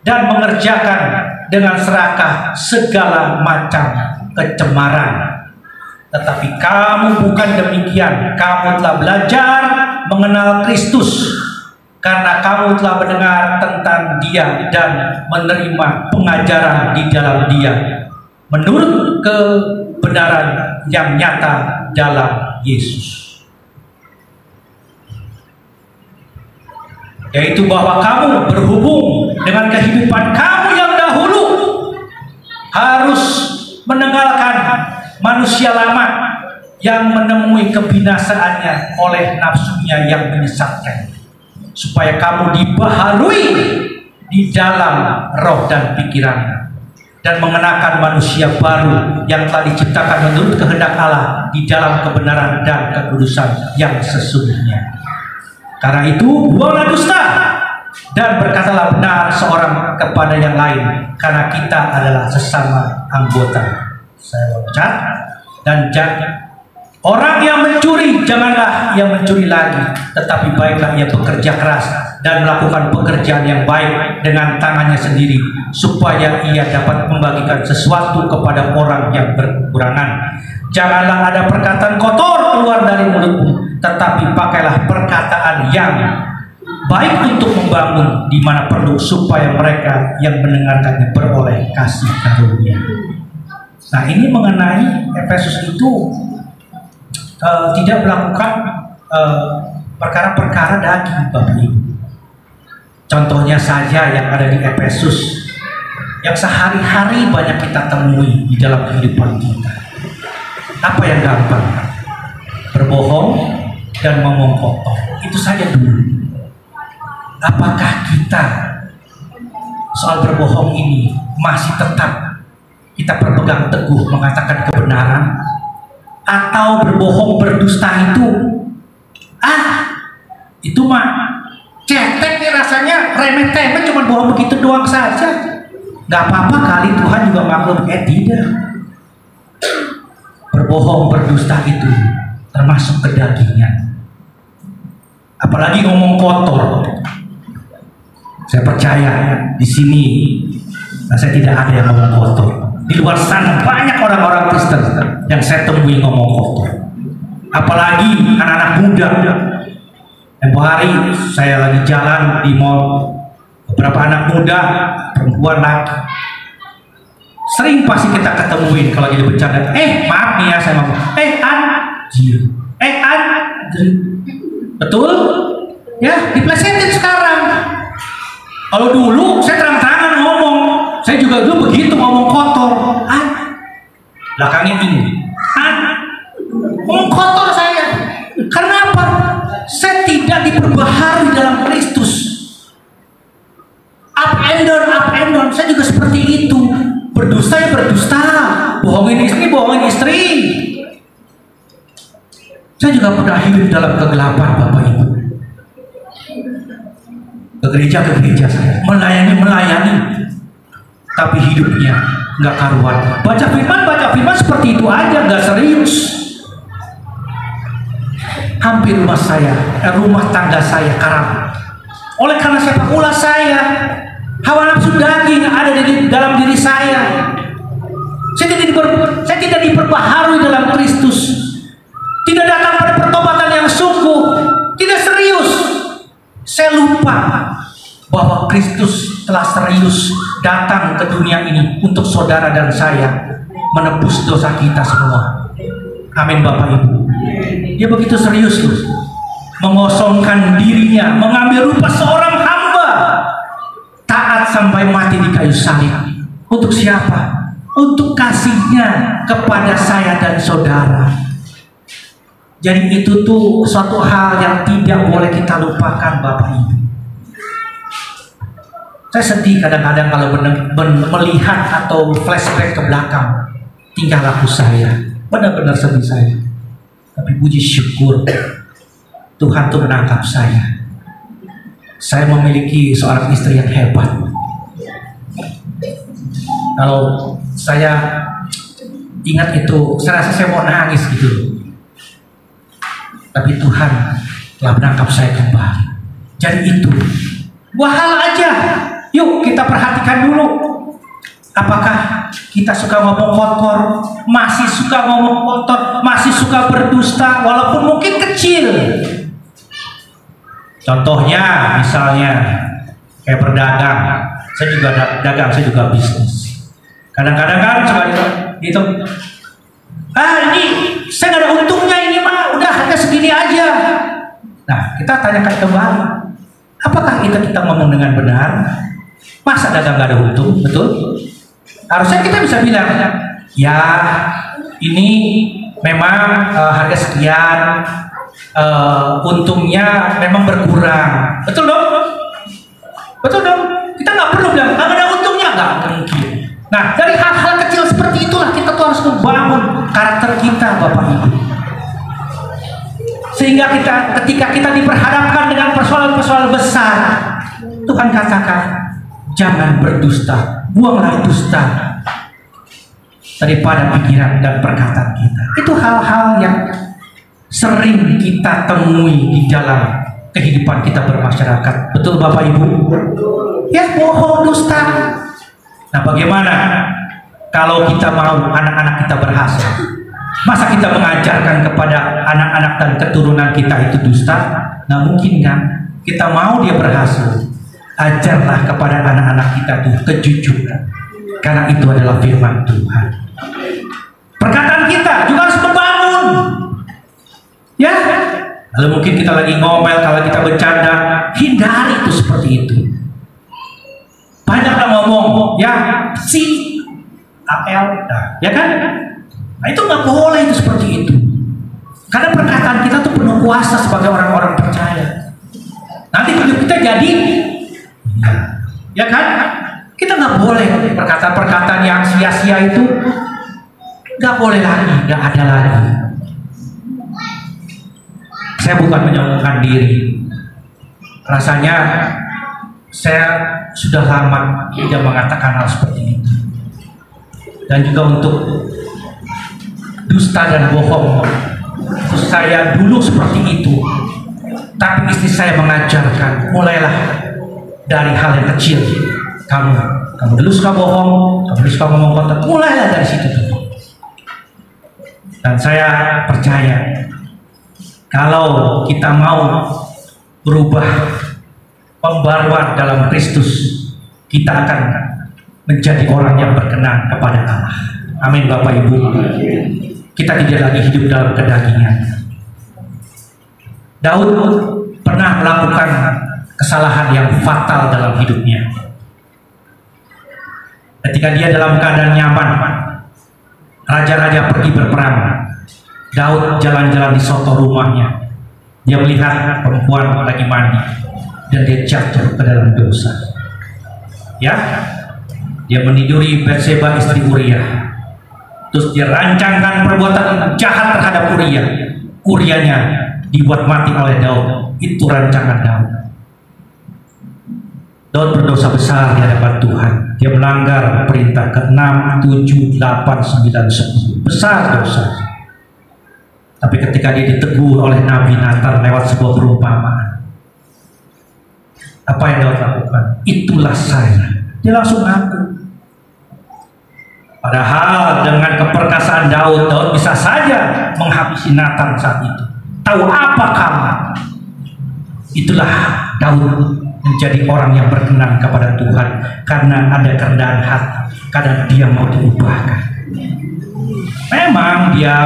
dan mengerjakan dengan serakah segala macam kecemaran. Tetapi kamu bukan demikian. Kamu telah belajar mengenal Kristus, karena kamu telah mendengar tentang Dia dan menerima pengajaran di dalam Dia menurut kebenaran yang nyata dalam Yesus, yaitu bahwa kamu berhubung dengan kehidupan kamu yang dahulu harus meninggalkan manusia lama yang menemui kebinasaannya oleh nafsunya yang menyesatkan, supaya kamu dibaharui di dalam roh dan pikiran, dan mengenakan manusia baru yang telah diciptakan menurut kehendak Allah di dalam kebenaran dan kekudusan yang sesungguhnya. Karena itu buanglah dusta dan berkatalah benar seorang kepada yang lain, karena kita adalah sesama anggota. Saya baca. Dan orang yang mencuri, janganlah ia mencuri lagi, tetapi baiklah ia bekerja keras dan melakukan pekerjaan yang baik dengan tangannya sendiri, supaya ia dapat membagikan sesuatu kepada orang yang berkekurangan. Janganlah ada perkataan kotor keluar dari mulutmu, tetapi pakailah perkataan yang baik untuk membangun di mana perlu, supaya mereka yang mendengarkannya beroleh kasih karunia. Nah, ini mengenai Efesus itu tidak melakukan perkara-perkara daging, Bapak Ibu. Contohnya saja yang ada di Efesus, yang sehari-hari banyak kita temui di dalam kehidupan kita. Apa yang gampang? Berbohong dan ngomong kotor. Itu saja dulu. Apakah kita soal berbohong ini masih tetap kita berpegang teguh mengatakan kebenaran, atau berbohong berdusta itu mah cetek nih rasanya, remeh-temeh, cuma bohong begitu doang saja, nggak apa-apa kali, Tuhan juga maklum. Tidak. Berbohong berdusta itu termasuk kedagingan, apalagi ngomong kotor. Saya percaya di sini saya tidak ada yang ngomong kotor. Di luar sana banyak orang-orang Kristen yang saya temui ngomong kotor. Apalagi anak-anak muda. Tempo hari saya lagi jalan di mall, beberapa anak muda, perempuan lagi, sering pasti kita ketemuin kalau lagi bercanda. Maaf nih ya, saya ngomong, anjir, anjir. Betul? Ya, diplesetin sekarang. Kalau dulu saya terang-terangan ngomong, saya juga dulu begitu ngomong kotor. Belakangnya ini, ngomong kotor saya. Karena apa? Saya tidak diperbaharui dalam Kristus. Up and down. Saya juga seperti itu. Berdusta ya berdusta, bohongin istri bohongin istri. Saya juga pernah hidup dalam kegelapan, Bapak Ibu. Ke gereja saya, melayani, tapi hidupnya nggak karuan. Baca firman seperti itu aja, nggak serius. Hampir rumah tangga saya karam. Oleh karena sepak bola saya, hawa nafsu daging ada di dalam diri saya. Saya tidak diperbaharui dalam Kristus. Tidak datang pada pertobatan yang sungguh, tidak serius. Saya lupa bahwa Kristus telah serius datang ke dunia ini untuk saudara dan saya menebus dosa kita semua. Amin, Bapak Ibu. Dia begitu serius loh, mengosongkan dirinya, mengambil rupa seorang hamba, taat sampai mati di kayu salib. Untuk siapa? Untuk kasihnya kepada saya dan saudara. Jadi itu tuh suatu hal yang tidak boleh kita lupakan, Bapak Ibu. Saya sedih kadang-kadang kalau melihat atau flashback ke belakang tingkah laku saya. Benar-benar sedih saya. Tapi puji syukur Tuhan tuh menangkap saya. Saya memiliki seorang istri yang hebat. Kalau saya ingat itu, saya rasa saya mau nangis gitu. Tapi Tuhan telah menangkap saya kembali. Jadi itu dua hal aja. Yuk kita perhatikan dulu. Apakah kita suka ngomong kotor, masih suka ngomong kotor, masih suka berdusta, walaupun mungkin kecil. Contohnya, misalnya kayak berdagang. Saya juga dagang, saya juga bisnis. Kadang-kadang kan suka gitu. Ini saya nggak ada untungnya ini mah, udah harga segini aja. Nah, kita tanyakan kembali, apakah kita ngomong dengan benar? Masa dagang nggak ada untung, betul? Harusnya kita bisa bilang, ya ini memang harga sekian, untungnya memang berkurang, betul dong? Betul dong? Kita nggak perlu bilang nggak ada untungnya, nggak mungkin. Nah, dari hal-hal kecil seperti itulah kita tuh harus membangun karakter kita, Bapak Ibu. Sehingga ketika kita diperhadapkan dengan persoalan-persoalan besar, Tuhan katakan, jangan berdusta, buanglah dusta daripada pikiran dan perkataan kita. Itu hal-hal yang sering kita temui di dalam kehidupan kita bermasyarakat. Betul Bapak Ibu? Ya, bohong, dusta. Nah, bagaimana kalau kita mau anak-anak kita berhasil? Masa kita mengajarkan kepada anak-anak dan keturunan kita itu dusta? Nah, mungkin kan? Kita mau dia berhasil, ajarlah kepada anak-anak kita itu kejujuran, karena itu adalah firman Tuhan. Perkataan kita juga harus membangun, ya. Lalu mungkin kita lagi ngomel, kalau kita bercanda, hindari itu seperti itu. Banyaklah ngomong, ya si AL, ya kan? Nah, itu nggak boleh itu seperti itu. Karena perkataan kita tuh penuh kuasa sebagai orang-orang percaya. Nanti hidup kita jadi, ya kan? Kita nggak boleh perkataan-perkataan yang sia-sia itu nggak boleh lagi, nggak ada lagi. Saya bukan menyombongkan diri. Rasanya saya sudah lama tidak mengatakan hal seperti itu. Dan juga untuk dusta dan bohong, saya dulu seperti itu. Tapi istri saya mengajarkan, mulailah dari hal yang kecil. Kamu dulu suka bohong, kamu dulu suka ngomong kotor, mulailah dari situ dulu. Dan saya percaya, kalau kita mau berubah, pembaruan dalam Kristus, kita akan menjadi orang yang berkenan kepada Allah. Amin Bapak Ibu. Kita tidak lagi hidup dalam kedagingan. Daud pernah melakukan kesalahan yang fatal dalam hidupnya. Ketika dia dalam keadaan nyaman, raja-raja pergi berperang, Daud jalan-jalan di soto rumahnya. Dia melihat perempuan lagi mandi dan dia jatuh ke dalam dosa. Ya, dia meniduri Batseba istri Uriah. Terus dia rancangkan perbuatan jahat terhadap Uria. Urianya dibuat mati oleh Daud. Itu rancangan Daud. Daud berdosa besar di hadapan Tuhan. Dia melanggar perintah ke-6, 7, 8, 9, 10. Besar dosa. Tapi ketika dia ditegur oleh Nabi Nathan lewat sebuah perumpamaan, apa yang Daud lakukan? Itulah saya. Dia langsung ngaku. Padahal dengan keperkasaan Daud, Daud bisa saja menghabisi Nathan saat itu. Tahu apa kamu? Itulah Daud menjadi orang yang berkenan kepada Tuhan karena ada kerendahan hati, karena dia mau diubahkan. Memang dia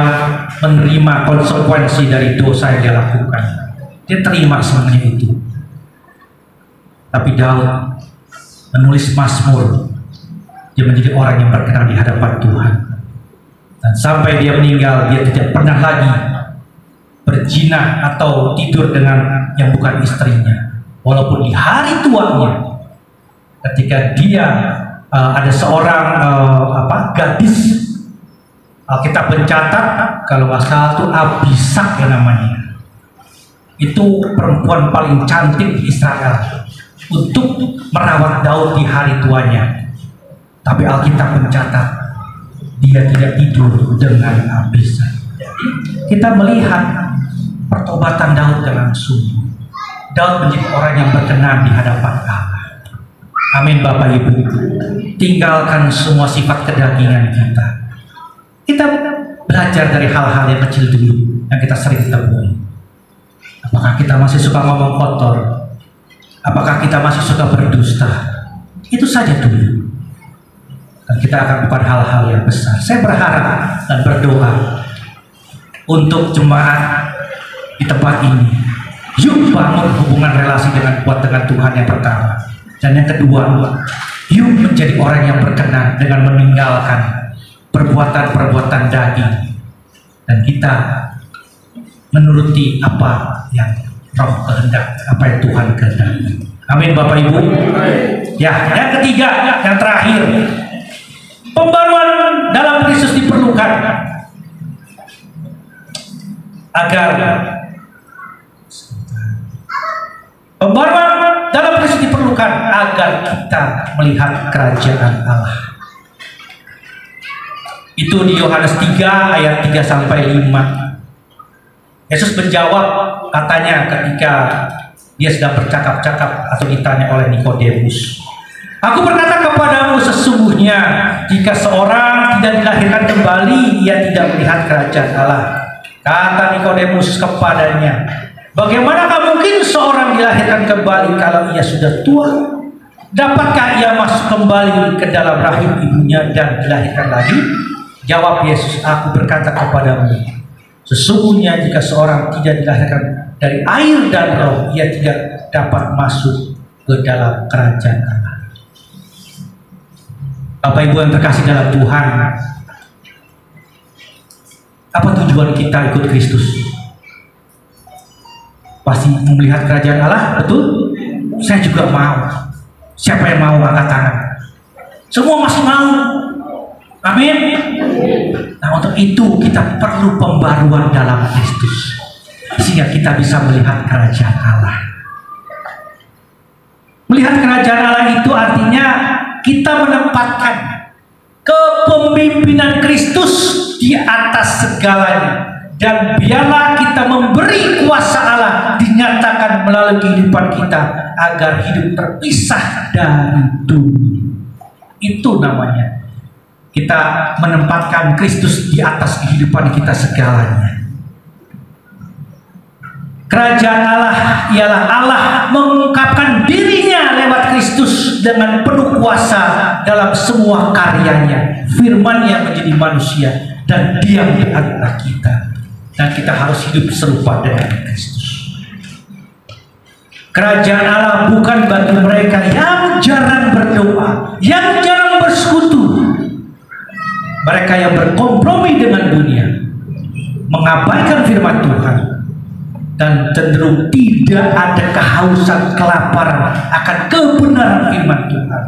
menerima konsekuensi dari dosa yang dia lakukan. Dia terima semuanya itu. Tapi Daud menulis Mazmur. Dia menjadi orang yang berkenan di hadapan Tuhan. Dan sampai dia meninggal, dia tidak pernah lagi berzina atau tidur dengan yang bukan istrinya. Walaupun di hari tuanya, ketika dia ada seorang gadis, kita mencatat kalau nggak salah itu Abisak ya namanya. Itu perempuan paling cantik di Israel untuk merawat Daud di hari tuanya. Tapi Alkitab mencatat dia tidak tidur dengan Abisak. Jadi kita melihat pertobatan Daud dengan sungguh. Daud menjadi orang yang berkenan di hadapan Allah. Amin Bapak Ibu. Tinggalkan semua sifat kedagingan kita. Kita belajar dari hal-hal yang kecil dulu yang kita sering temui. Apakah kita masih suka ngomong kotor? Apakah kita masih suka berdusta? Itu saja dulu. Dan kita akan bukan hal-hal yang besar. Saya berharap dan berdoa untuk jemaat di tempat ini. Yuk bangun hubungan relasi dengan Tuhan yang pertama. Dan yang kedua, yuk menjadi orang yang berkenan dengan meninggalkan perbuatan-perbuatan daging. Dan kita menuruti apa yang Roh kehendak, apa yang Tuhan kehendaki. Amin Bapak Ibu. Ya, yang ketiga, yang terakhir. Pembaruan dalam Kristus diperlukan agar kita melihat kerajaan Allah. Itu di Yohanes 3 ayat 3 sampai 5. Yesus menjawab, katanya ketika dia sedang bercakap-cakap atau ditanya oleh Nikodemus, "Aku berkata kepadamu sesungguhnya, jika seorang tidak dilahirkan kembali, ia tidak melihat kerajaan Allah." Kata Nikodemus kepadanya, "Bagaimanakah mungkin seorang dilahirkan kembali kalau ia sudah tua? Dapatkah ia masuk kembali ke dalam rahim ibunya dan dilahirkan lagi?" Jawab Yesus, "Aku berkata kepadamu, sesungguhnya jika seorang tidak dilahirkan dari air dan roh, ia tidak dapat masuk ke dalam kerajaan Allah." Bapak Ibu yang terkasih dalam Tuhan, apa tujuan kita ikut Kristus? Pasti melihat kerajaan Allah, betul? Saya juga mau. Siapa yang mau angkat tangan? Semua masih mau. Amin. Nah, untuk itu kita perlu pembaruan dalam Kristus, sehingga kita bisa melihat kerajaan Allah. Melihat kerajaan Allah itu artinya kita menempatkan kepemimpinan Kristus di atas segalanya, dan biarlah kita memberi kuasa Allah dinyatakan melalui kehidupan kita agar hidup terpisah dari dunia. Itu namanya kita menempatkan Kristus di atas kehidupan kita segalanya. Kerajaan Allah ialah Allah mengungkapkan dirinya lewat Kristus dengan penuh kuasa dalam semua karyanya. Firman-Nya menjadi manusia dan diam di antara kita. Dan kita harus hidup serupa dengan Kristus. Kerajaan Allah bukan bagi mereka yang jarang berdoa, yang jarang bersekutu, mereka yang berkompromi dengan dunia, mengabaikan firman Tuhan, dan cenderung tidak ada kehausan, kelaparan akan kebenaran firman Tuhan.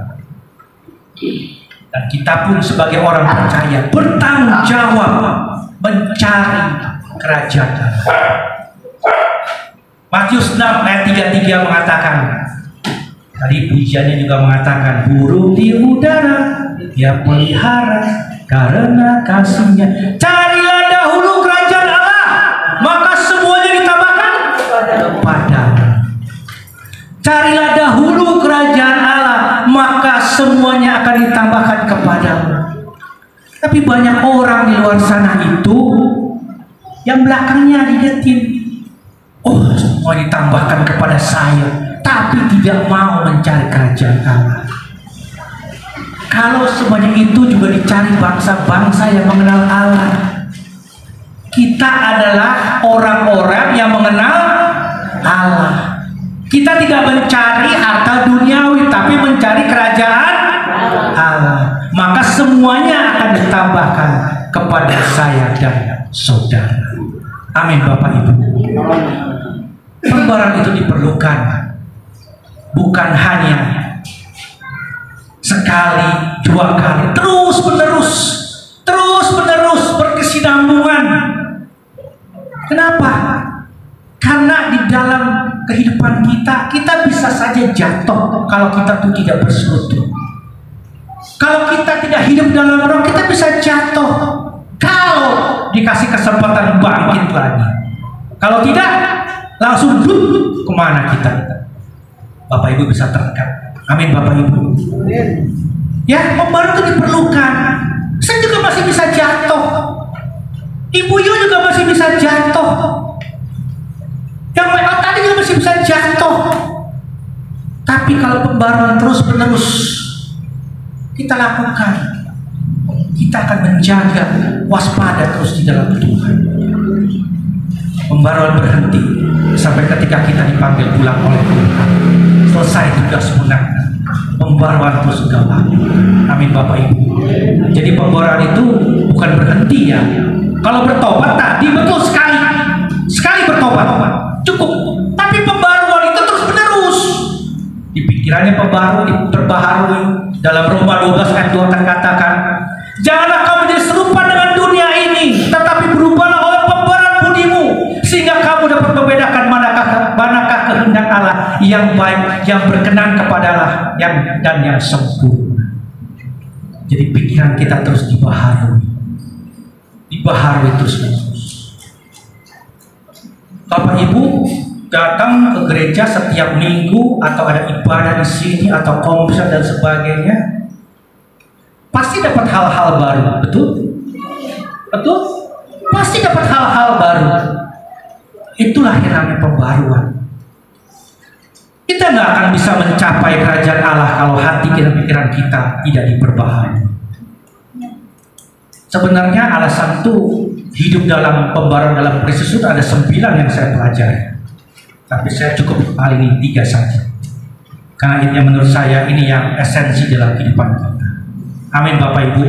Dan kita pun sebagai orang percaya bertanggung jawab mencari kerajaan Allah. Matius 6 ayat 33 mengatakan, tadi pujiannya juga mengatakan, burung di udara dia pelihara karena kasihnya. Carilah dahulu kerajaan Allah, maka semuanya ditambahkan kepadamu. Carilah dahulu kerajaan Allah, maka semuanya akan ditambahkan kepadamu. Tapi banyak orang di luar sana itu yang belakangnya diingetin, oh semua ditambahkan kepada saya, tapi tidak mau mencari kerajaan Allah. Kalau semuanya itu juga dicari bangsa-bangsa yang mengenal Allah, kita adalah orang-orang yang mengenal Allah. Kita tidak mencari harta duniawi, tapi mencari kerajaan Allah. Maka semuanya akan ditambahkan kepada saya dan saudara. Amin Bapak Ibu. Pembaruan itu diperlukan, bukan hanya sekali, dua kali, terus menerus berkesinambungan. Kenapa? Karena di dalam kehidupan kita bisa saja jatuh kalau kita tuh tidak bersekutu. Kalau kita tidak hidup dalam roh, kita bisa jatuh kalau dikasih kesempatan bangkit lagi. Kalau tidak, langsung kemana kita? Bapak Ibu bisa terangkan. Amin Bapak Ibu. Ya, pembaruan itu diperlukan. Saya juga masih bisa jatuh. Ibu Yu juga masih bisa jatuh. Yang lewat tadi juga masih bisa jatuh. Tapi kalau pembaruan terus menerus kita lakukan, kita akan menjaga waspada terus di dalam Tuhan. Pembaruan berhenti sampai ketika kita dipanggil pulang oleh Tuhan. Selesai tugas menang. Pembaruan terus gampang. Amin Bapak Ibu. Jadi pembaruan itu bukan berhenti ya. Kalau bertobat tadi betul sekali bertobat cukup. Tapi pembaruan itu terus menerus. Di pikirannya diperbaharui. Dalam Roma 12 ayat 2 terkatakan, janganlah kamu menjadi serupa dengan dunia ini, tetapi berubahlah oleh pembaruan budimu, sehingga kamu dapat membedakan manakah kehendak Allah yang baik, yang berkenan kepada Allah, dan yang sempurna. Jadi pikiran kita terus dibaharui terus menerus. Bapak Ibu datang ke gereja setiap minggu atau ada ibadah di sini atau konser dan sebagainya, pasti dapat hal-hal baru, betul? Pasti dapat hal-hal baru. Itulah yang namanya pembaruan. Kita nggak akan bisa mencapai kerajaan Allah kalau hati dan pikiran kita tidak diperbaharui. Sebenarnya alasan itu hidup dalam pembaruan dalam Kristus itu ada 9 yang saya pelajari. Tapi saya cukup paling ini 3 saja. Karena ini menurut saya ini yang esensi dalam kehidupan kita. Amin Bapak Ibu.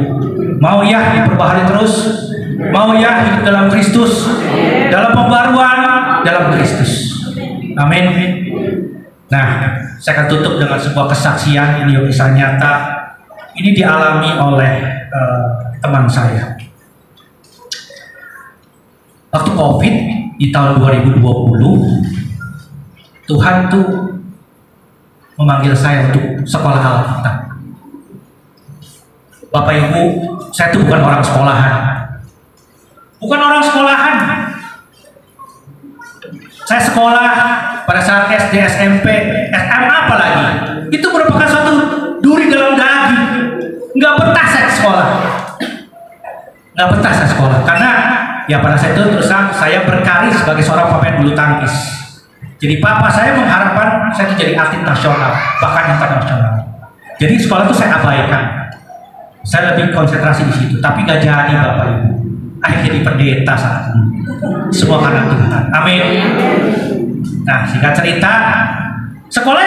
Mau ya diperbaharui terus? Mau ya hidup dalam Kristus? Dalam pembaruan dalam Kristus. Amin. Nah, saya akan tutup dengan sebuah kesaksian. Ini kisah nyata. Ini dialami oleh teman saya. Waktu COVID di tahun 2020, Tuhan tuh memanggil saya untuk sekolah Alkitab. Bapak Ibu, saya tuh bukan orang sekolahan. Saya sekolah pada saat SD, SMP, SMA apalagi. Itu merupakan suatu duri dalam daging. Nggak betah saya sekolah. Karena ya pada saat itu terusan saya berkarir sebagai seorang pemain bulu tangkis. Jadi papa saya mengharapkan saya itu jadi atlet nasional, bahkan internasional. Jadi sekolah itu saya abaikan. Saya lebih konsentrasi di situ, tapi gak jadi Bapak Ibu. Akhirnya jadi pendeta saat ini. Semua karena Tuhan. Amin. Nah, singkat cerita, sekolah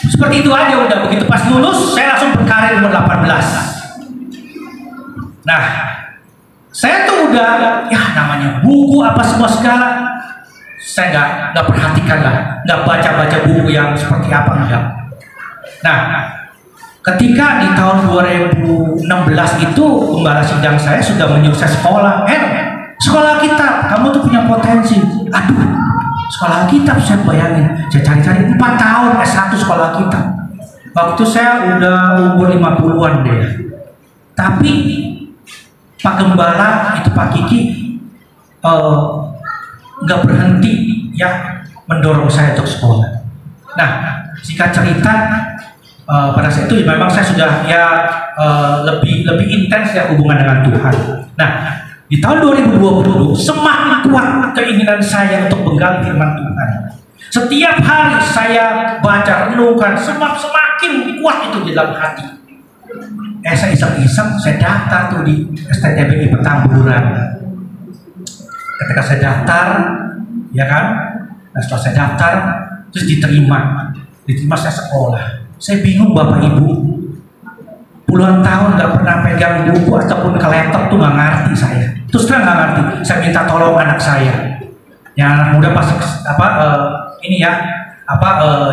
seperti itu aja udah. Begitu pas lulus, saya langsung berkarir umur 18. Nah, saya tuh udah ya namanya buku apa semua segala. Saya nggak perhatikan lah, nggak baca buku yang seperti apa enggak. Nah, Ketika di tahun 2016 itu gembala sidang saya sudah menyuruh saya sekolah. Sekolah kitab, kamu tuh punya potensi. Aduh, sekolah kitab saya bayangin. Saya cari-cari 4 tahun S1 sekolah kitab. Waktu saya udah umur 50-an deh. Tapi Pak Gembala itu Pak Kiki nggak berhenti ya mendorong saya untuk sekolah. Nah, singkat cerita pada saat itu memang saya sudah ya lebih intens ya hubungan dengan Tuhan. Nah, di tahun 2020 semakin kuat keinginan saya untuk menggali firman Tuhan. Setiap hari saya baca renungkan, semakin kuat itu di dalam hati. Saya iseng-iseng, saya daftar tuh di STTBI Petamburan. Ketika saya daftar, ya kan, nah setelah saya daftar, terus diterima saya sekolah. Saya bingung Bapak Ibu, puluhan tahun nggak pernah pegang buku ataupun ke laptop tuh nggak ngerti saya. Terus terang nggak ngerti. Saya minta tolong anak saya, yang anak muda pasti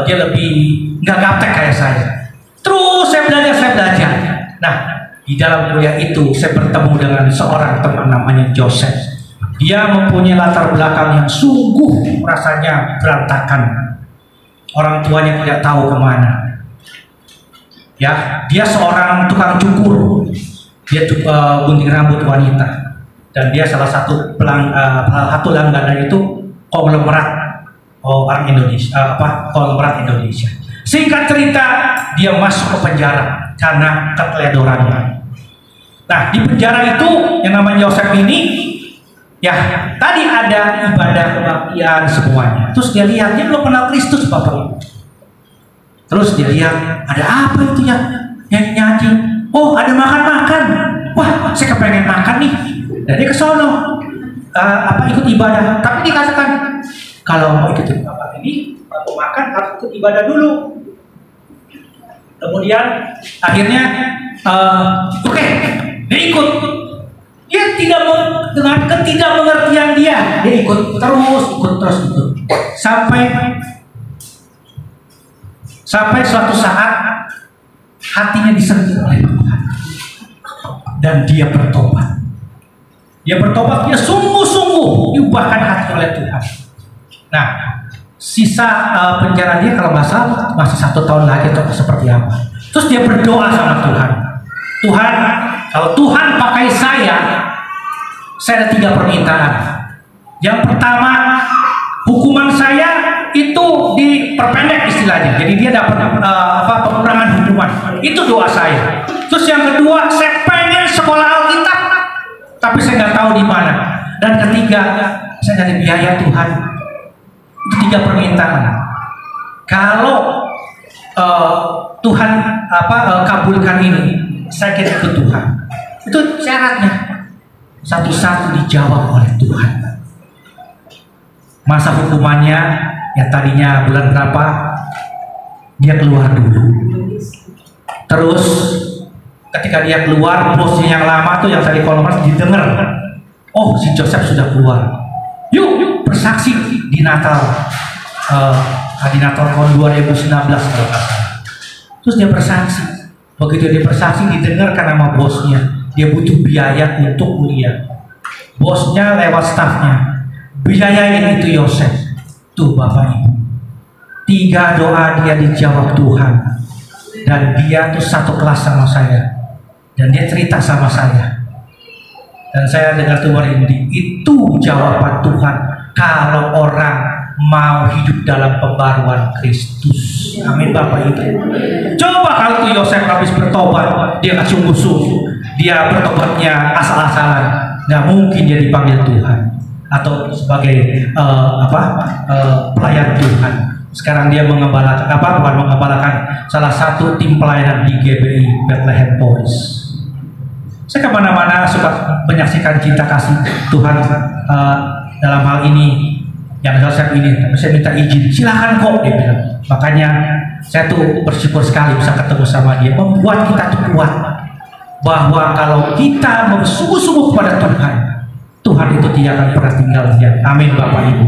dia lebih nggak gaptek kayak saya. Terus saya belajar. Nah, di dalam kuliah itu saya bertemu dengan seorang teman namanya Joseph. Dia mempunyai latar belakang yang sungguh rasanya berantakan. Orang tuanya tidak tahu kemana. Ya, dia seorang tukang cukur. Dia gunting rambut wanita. Dan dia salah satu langganan itu konglomerat orang Indonesia, konglomerat Indonesia. Singkat cerita, dia masuk ke penjara karena keteledorannya. Nah, di penjara itu yang namanya Yosef ini, ya tadi ada ibadah kebaktian semuanya. Terus dia lihat, dia belum kenal Kristus Bapak Ibu. Terus dia lihat, ada apa itu ya yang nyanyi? Oh, ada makan-makan. Wah, saya kepengen makan nih. Dan dia ke sono ikut ibadah. Tapi dikatakan kalau mau ikut ibadah ini, mau makan harus ikut ibadah dulu. Kemudian akhirnya oke, dia ikut. Dia dengan ketidakmengertian dia ikut terus sampai suatu saat hatinya disentuh oleh Tuhan dan dia bertobat. Dia sungguh-sungguh diubahkan hati oleh Tuhan. Nah, sisa penjara dia kalau nggak salah masih 1 tahun lagi atau seperti apa. Terus dia berdoa sama Tuhan. Tuhan, kalau Tuhan pakai saya ada 3 permintaan. Yang pertama, hukuman saya itu diperpendek istilahnya. Jadi dia dapat pengurangan hukuman. Itu doa saya. Terus yang kedua, saya pengen sekolah Alkitab, tapi saya nggak tahu di mana. Dan ketiga, saya cari biaya Tuhan. Itu 3 permintaan. Kalau Tuhan kabulkan ini, saya kira ke Tuhan. Itu syaratnya. Satu-satu dijawab oleh Tuhan. Masa hukumannya yang tadinya bulan berapa, dia keluar dulu. Terus ketika dia keluar, bosnya yang lama tuh yang tadi konglomerat didengar, oh si Joseph sudah keluar, yuk bersaksi di Natal tahun 2019 kalau nggak salah. Terus dia bersaksi. Begitu dia bersaksi, didengarkan nama bosnya, dia butuh biaya untuk kuliah. Bosnya lewat stafnya, biayain itu Yosef. Tuh Bapak Ibu, 3 doa dia dijawab Tuhan. Dan dia tuh satu kelas sama saya. Dan dia cerita sama saya. Dan saya dengar tuh merinding. Itu jawaban Tuhan kalau orang mau hidup dalam pembaruan Kristus. Amin Bapak Ibu. Coba kalau tuh Yosef habis bertobat, dia nggak sungguh-sungguh, dia bertobatnya asal-asalan, nggak mungkin dia dipanggil Tuhan atau sebagai pelayan Tuhan. Sekarang dia mengembalakan salah satu tim pelayanan di GBI Bethlehem Boys. Saya kemana-mana suka menyaksikan cinta kasih Tuhan dalam hal ini. Yang Joseph ini, saya minta izin, silakan kok, dia bilang. Makanya saya tuh bersyukur sekali bisa ketemu sama dia, membuat kita tuh kuat bahwa kalau kita bersungguh-sungguh kepada Tuhan, Tuhan itu tidak akan pernah tinggal diam. Amin Bapak Ibu.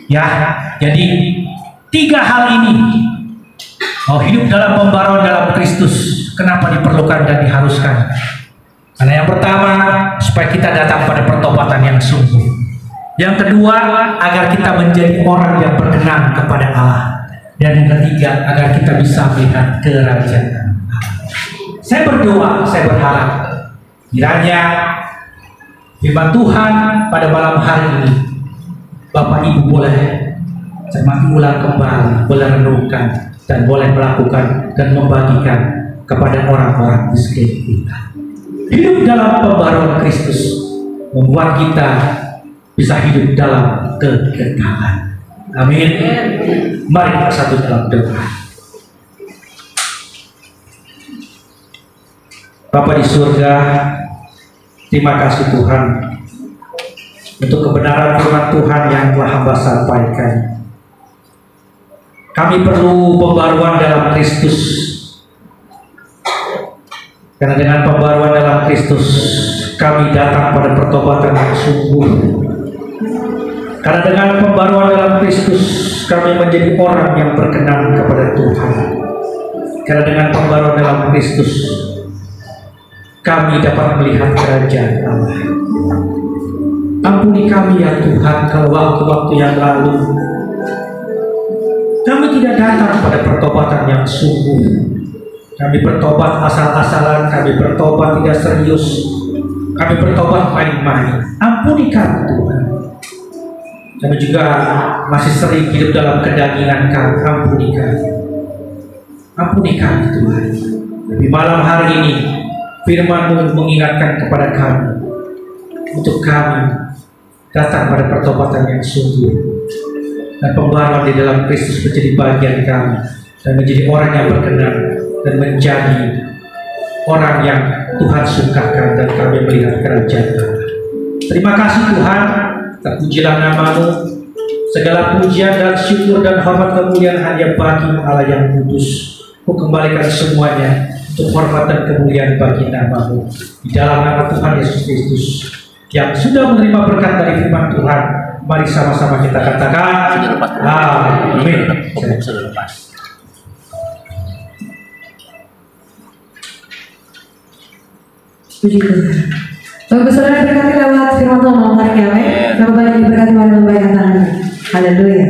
Ya, jadi 3 hal ini Mau hidup dalam pembaruan dalam Kristus, kenapa diperlukan dan diharuskan? Karena yang pertama, supaya kita datang pada pertobatan yang sungguh. Yang kedua, agar kita menjadi orang yang berkenan kepada Allah. Dan yang ketiga, agar kita bisa melihat kerajaan Allah. Saya berdoa, saya berharap kiranya firman Tuhan pada malam hari ini Bapak Ibu boleh cermati ulang kembali, boleh renungkan, dan boleh melakukan dan membagikan kepada orang-orang di sekeliling kita. Hidup dalam pembaruan Kristus membuat kita bisa hidup dalam kekekalan. Amin. Mari kita satu dalam doa. Bapa di surga, terima kasih Tuhan untuk kebenaran firman Tuhan yang telah hamba sampaikan. Kami perlu pembaruan dalam Kristus, karena dengan pembaruan dalam Kristus kami datang pada pertobatan yang sungguh. Karena dengan pembaruan dalam Kristus kami menjadi orang yang berkenan kepada Tuhan. Karena dengan pembaruan dalam Kristus kami dapat melihat kerajaan Allah. Ampuni kami ya Tuhan, kalau waktu-waktu yang lalu kami tidak datang pada pertobatan yang sungguh. Kami bertobat asal-asalan, kami bertobat tidak serius, kami bertobat main-main. Ampuni kami Tuhan. Kami juga masih sering hidup dalam kedagingan kami. Ampuni kami. Ampuni kami Tuhan. Tapi malam hari ini firman-Mu mengingatkan kepada kami untuk kami datang pada pertobatan yang sungguh, dan pembaruan di dalam Kristus menjadi bagian kami, dan menjadi orang yang berkenan, dan menjadi orang yang Tuhan sukakan, dan kami melihat kerajaan Allah. Terima kasih Tuhan, terpujilah nama-Mu. Segala pujian dan syukur dan hormat kemuliaan hanya bagi Allah yang kudus. Ku kembalikan semuanya untuk hormat dan kemuliaan bagi nama-Mu. Di dalam nama Tuhan Yesus Kristus yang sudah menerima berkat dari firman Tuhan, mari sama-sama kita katakan amin. Sudah lepas. Puji Tuhan. Bapak saudara diberkati lewat firman Tuhan malam hari ini, amin. Bapak banyak diberkati oleh membayar tangan. Haleluya.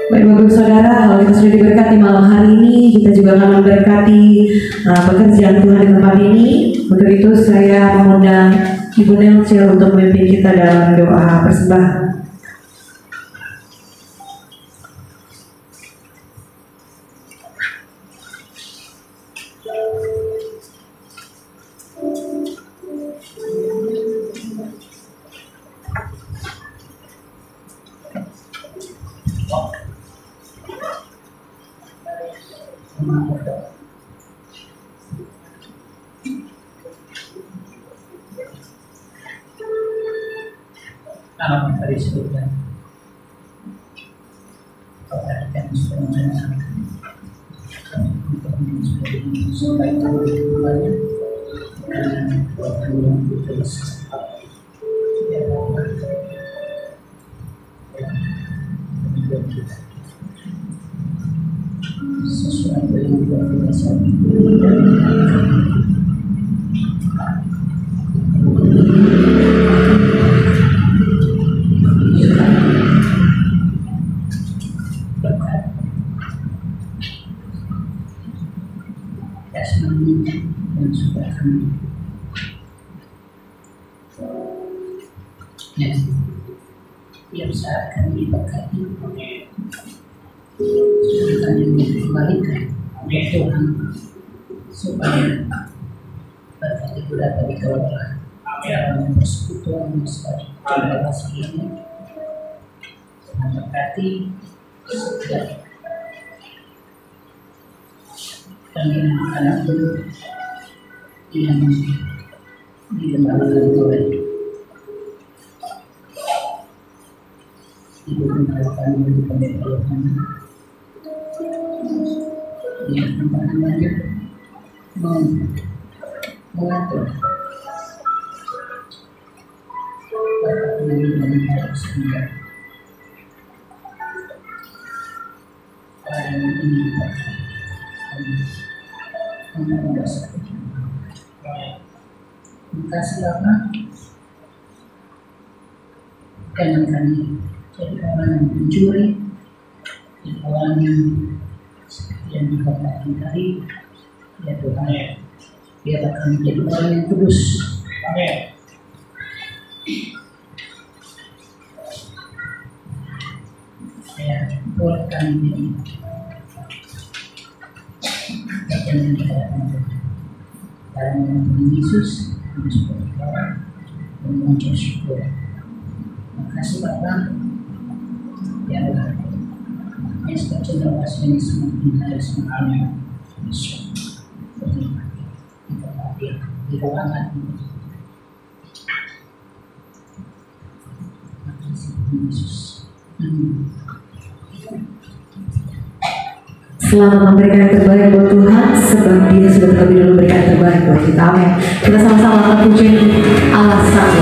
Baik Bapak saudara, kalau kita sudah diberkati malam hari ini, kita juga akan memberkati pekerjaan Tuhan di tempat ini. Untuk itu saya mengundang Ibu Nelcil untuk memimpin kita dalam doa persembahan. Alam dari surga, perhatikan semuanya, supaya kehidupannya dan Tuhan yang terus sesuai dengan kebiasaan. Dan sudah kami tiap saat kami diberkati, sudah kami dikembalikan oleh Tuhan supaya berkat itu dapat dikelola dalam persekutuan sebagai generasi ini. Tuhan berkati setiap kami anak-anak yang dikembalikan oleh Ibu kembalikan dari pemerintahan yang namanya mengatur bagaimana harus menjadi orang ini kasih Bapa, jangan kami jadi orang yang mencuri, jadi orang yang seperti yang dikatakan tadi, ya Tuhan, biarlah kami jadi orang yang kudus. Amin. Ya, buat kami ini jangan dikatakan dalam nama Yesus kami sudah berdoa dan mengucap syukur. Terima kasih Bapa. Ya Allah, yang sudah cenderung kasih ini semakin hari semakin besar. Kita hadir di ruangan ini. Terima kasih Yesus. Amin. Selamat memberikan yang terbaik buat Tuhan, sebab Dia sudah terlebih dahulu memberikan yang terbaik buat kita. Amin. Kita sama-sama akan puji Allah satu.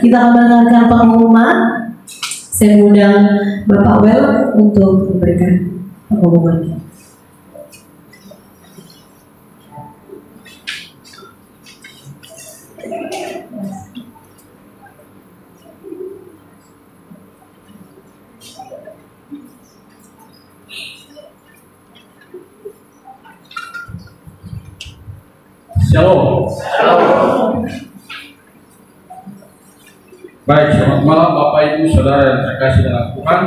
Kita akan mendengarkan pengumuman. Saya mengundang Bapak Wel untuk memberikan pengumuman. Shalom. Baik, selamat malam Bapak Ibu Saudara yang terkasih dalam Tuhan.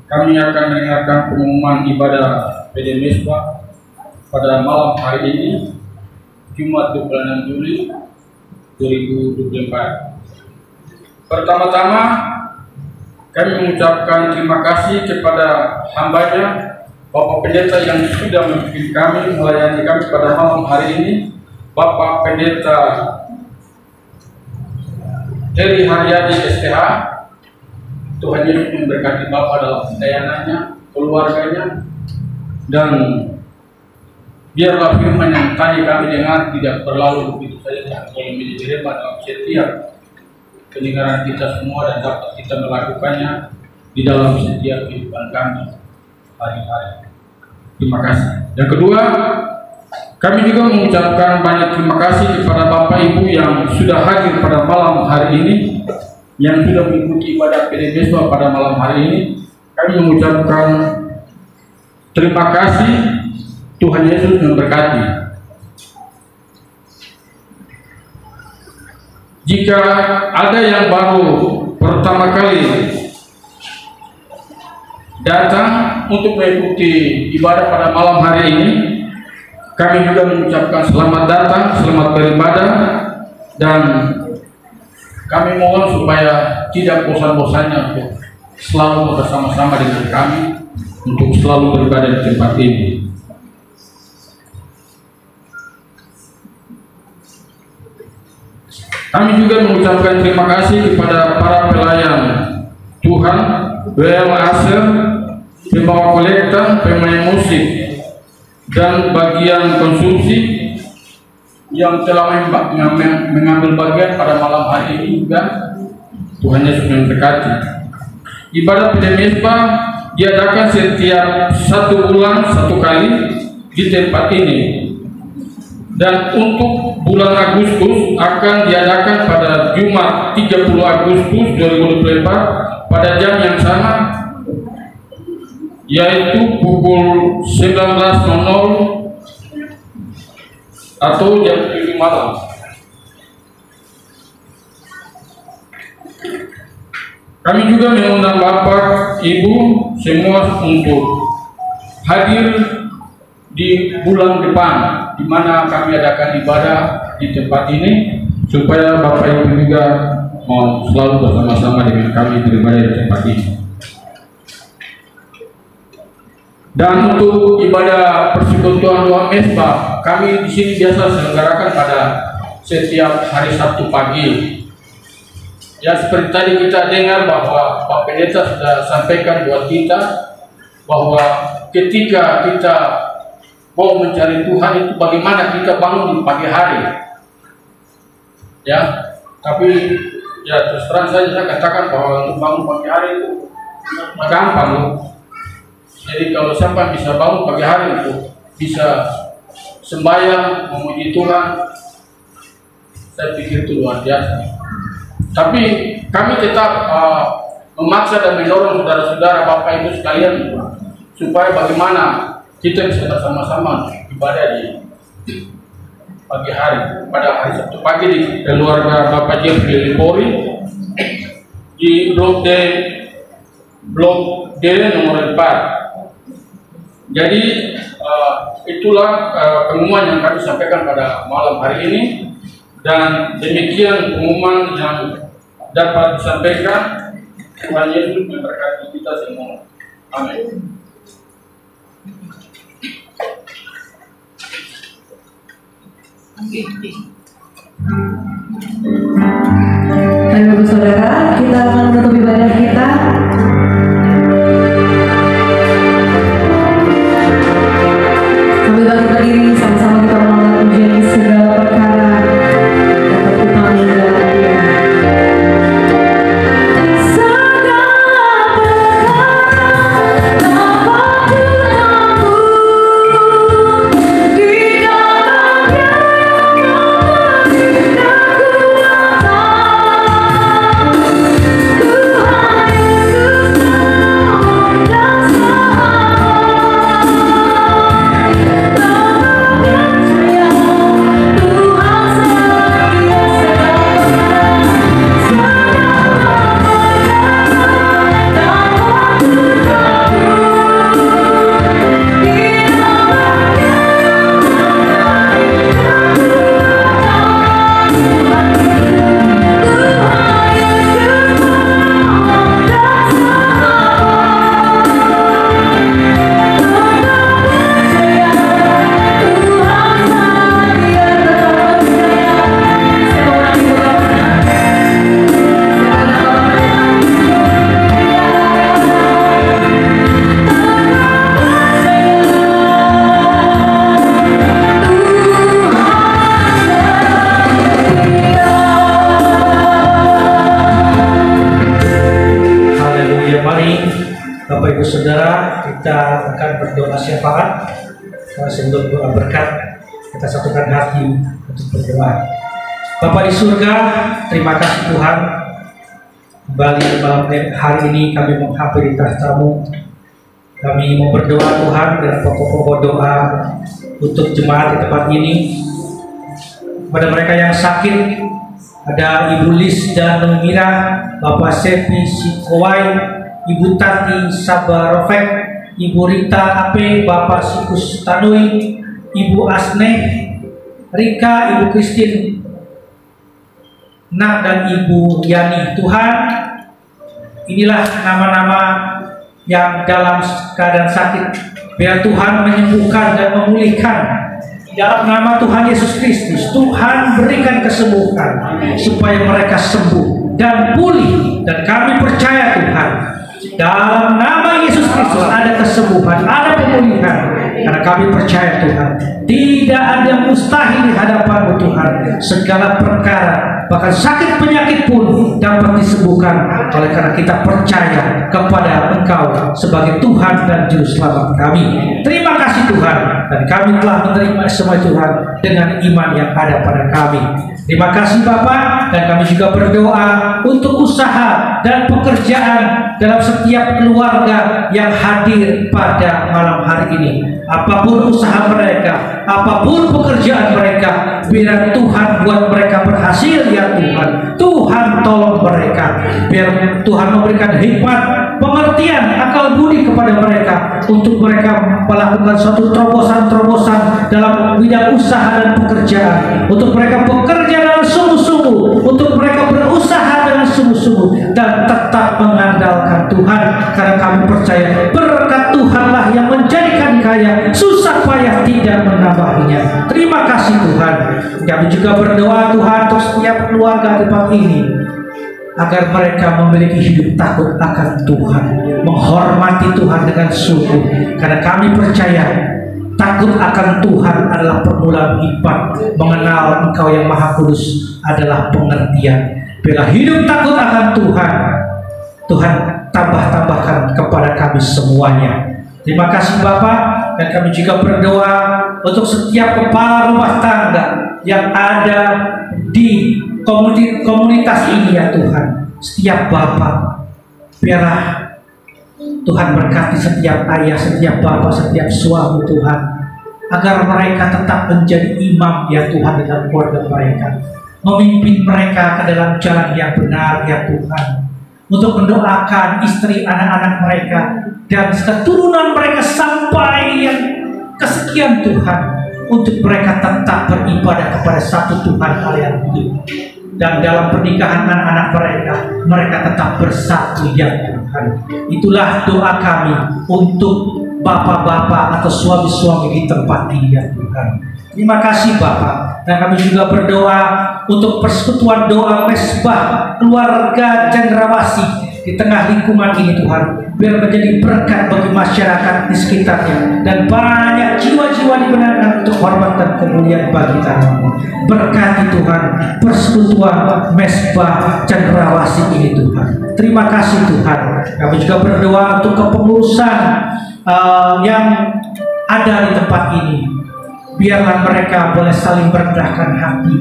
Kami akan mendengarkan pengumuman ibadah PD Mesbah pada malam hari ini, Jumat 26 Juli 2024. Pertama-tama kami mengucapkan terima kasih kepada hambanya Bapak Pendeta yang sudah memimpin kami, melayani kami pada malam hari ini, Bapak Pendeta Heri Haryadi STH. Tuhan Yesus memberkati Bapak dalam pelayanannya, keluarganya, dan biarlah firman yang tadi kami dengar tidak terlalu begitu saja, boleh menjadi hebat dalam setiap pendengaran kita semua dan dapat kita melakukannya di dalam setiap kehidupan kami hari-hari. Terima kasih. Yang kedua, kami juga mengucapkan banyak terima kasih kepada Bapak Ibu yang sudah hadir pada malam hari ini, yang sudah mengikuti ibadah PD Mesbah pada malam hari ini. Kami mengucapkan terima kasih. Tuhan Yesus memberkati. jika ada yang baru pertama kali datang untuk mengikuti ibadah pada malam hari ini, kami juga mengucapkan selamat datang, selamat beribadah, dan kami mohon supaya tidak bosan-bosannya untuk selalu bersama-sama dengan kami untuk selalu beribadah di tempat ini. Kami juga mengucapkan terima kasih kepada para pelayan Tuhan, WL Aser, pembawa kolekta, pemain musik, dan bagian konsumsi yang telah mengambil bagian pada malam hari ini juga. Tuhan Yesus memberkati. Ibadah Pedemesba diadakan setiap 1 bulan 1 kali di tempat ini, dan untuk bulan Agustus akan diadakan pada Jumat 30 Agustus 2024 pada jam yang sama, yaitu pukul 19.00 atau jam 7 malam. Kami juga mengundang Bapak, Ibu semua untuk hadir di bulan depan, di mana kami adakan ibadah di tempat ini, supaya Bapak Ibu juga mau selalu bersama-sama dengan kami beribadah di tempat ini. Dan untuk ibadah persekutuan doa mesbah, kami di sini biasa selenggarakan pada setiap hari Sabtu pagi. Ya, seperti tadi kita dengar bahwa Pak Pendeta sudah sampaikan buat kita bahwa ketika kita mau mencari Tuhan itu bagaimana kita bangun di pagi hari. Ya, tapi ya terus terang saya katakan bahwa untuk bangun pagi hari itu gampang loh. Jadi kalau siapa bisa bangun pagi hari itu bisa sembahyang memuji Tuhan, saya pikir itu luar biasa. Tapi kami tetap memaksa dan mendorong saudara-saudara, Bapak Ibu sekalian, supaya bagaimana kita bisa bersama-sama ibadah di pagi hari, pada hari Sabtu pagi di keluarga Bapak Jeffrey Lipori di Blok D nomor 4. Jadi itulah pengumuman yang kami sampaikan pada malam hari ini, dan demikian pengumuman yang dapat disampaikan. Tuhan Yesus memberkati kita semua. Amin. Bapak Saudara, kita akan menutup ibadah kita. Sambil bangkit berdiri, sama-sama kita mengucapkan pujian segala perkara dapat kita meninggal Dia. Segala perkara dapat ditampung di dalam-Nya yang Bapak Ibu Saudara, kita akan berdoa syafaat sebelum doa berkat. Kita satukan hati untuk berdoa. Bapa di surga, terima kasih Tuhan. Kembali malam hari ini kami menghampiri tahta-Mu. Kami mau berdoa Tuhan dengan pokok-pokok doa untuk jemaat di tempat ini. Kepada mereka yang sakit, ada Ibu Lis dan Mira, Bapak Sepi Sikowai, Ibu Tati Sabarofek, Ibu Rita Ape, Bapak Sikus Tanui, Ibu Asne, Rika, Ibu Christine Nak, dan Ibu Yani. Tuhan, inilah nama-nama yang dalam keadaan sakit. Biar Tuhan menyembuhkan dan memulihkan. Dalam nama Tuhan Yesus Kristus, Tuhan berikan kesembuhan supaya mereka sembuh dan pulih. Dan kami percaya Tuhan, dalam nama Yesus Kristus ada kesembuhan, ada pemulihan. Karena kami percaya Tuhan, tidak ada yang mustahil di hadapan-Mu Tuhan. Segala perkara, bahkan sakit penyakit pun dapat disembuhkan oleh karena kita percaya kepada Engkau sebagai Tuhan dan Juru Selamat kami. Terima kasih Tuhan, dan kami telah menerima semua Tuhan dengan iman yang ada pada kami. Terima kasih Bapak, dan kami juga berdoa untuk usaha dan pekerjaan dalam setiap keluarga yang hadir pada malam hari ini. Apapun usaha mereka, apapun pekerjaan mereka, biar Tuhan buat mereka berhasil ya Tuhan. Tuhan tolong mereka, biar Tuhan memberikan hikmat, pengertian, akal budi kepada mereka untuk mereka melakukan suatu terobosan-terobosan dalam bidang usaha dan pekerjaan, untuk mereka bekerja dengan sungguh-sungguh, untuk mereka berusaha dengan sungguh-sungguh dan tetap mengandalkan Tuhan, karena kami percaya berkat Tuhanlah yang menjadikan kaya, susah payah tidak menambahinya. Terima kasih Tuhan. Kami juga berdoa Tuhan untuk setiap keluarga di tempat ini, agar mereka memiliki hidup takut akan Tuhan, menghormati Tuhan dengan sungguh, karena kami percaya takut akan Tuhan adalah permulaan hikmat. Mengenal Engkau yang Maha Kudus adalah pengertian. Bila hidup takut akan Tuhan, Tuhan tambah-tambahkan kepada kami semuanya. Terima kasih Bapak, dan kami juga berdoa untuk setiap kepala rumah tangga yang ada di komunitas ini ya Tuhan. Setiap Bapak, biarlah Tuhan berkati setiap ayah, setiap bapak, setiap suami Tuhan, agar mereka tetap menjadi imam ya Tuhan dalam keluarga mereka, memimpin mereka ke dalam jalan yang benar ya Tuhan, untuk mendoakan istri, anak-anak mereka dan keturunan mereka sampai yang kesekian Tuhan, untuk mereka tetap beribadah kepada satu Tuhan yang hidup. Dan dalam pernikahan anak-anak mereka tetap bersatu ya Tuhan. Itulah doa kami untuk bapak-bapak atau suami-suami di tempat ini ya Tuhan. Terima kasih Bapak. Dan kami juga berdoa untuk persekutuan doa Mesbah Keluarga Cendrawasih di tengah lingkungan ini Tuhan, biar menjadi berkat bagi masyarakat di sekitarnya, dan banyak jiwa-jiwa dibenarkan untuk hormat dan kemuliaan bagi nama-Mu. Berkati Tuhan persekutuan Mesbah Cendrawasih ini Tuhan. Terima kasih Tuhan. Kami juga berdoa untuk kepengurusan yang ada di tempat ini. Biarlah mereka boleh saling merendahkan hati,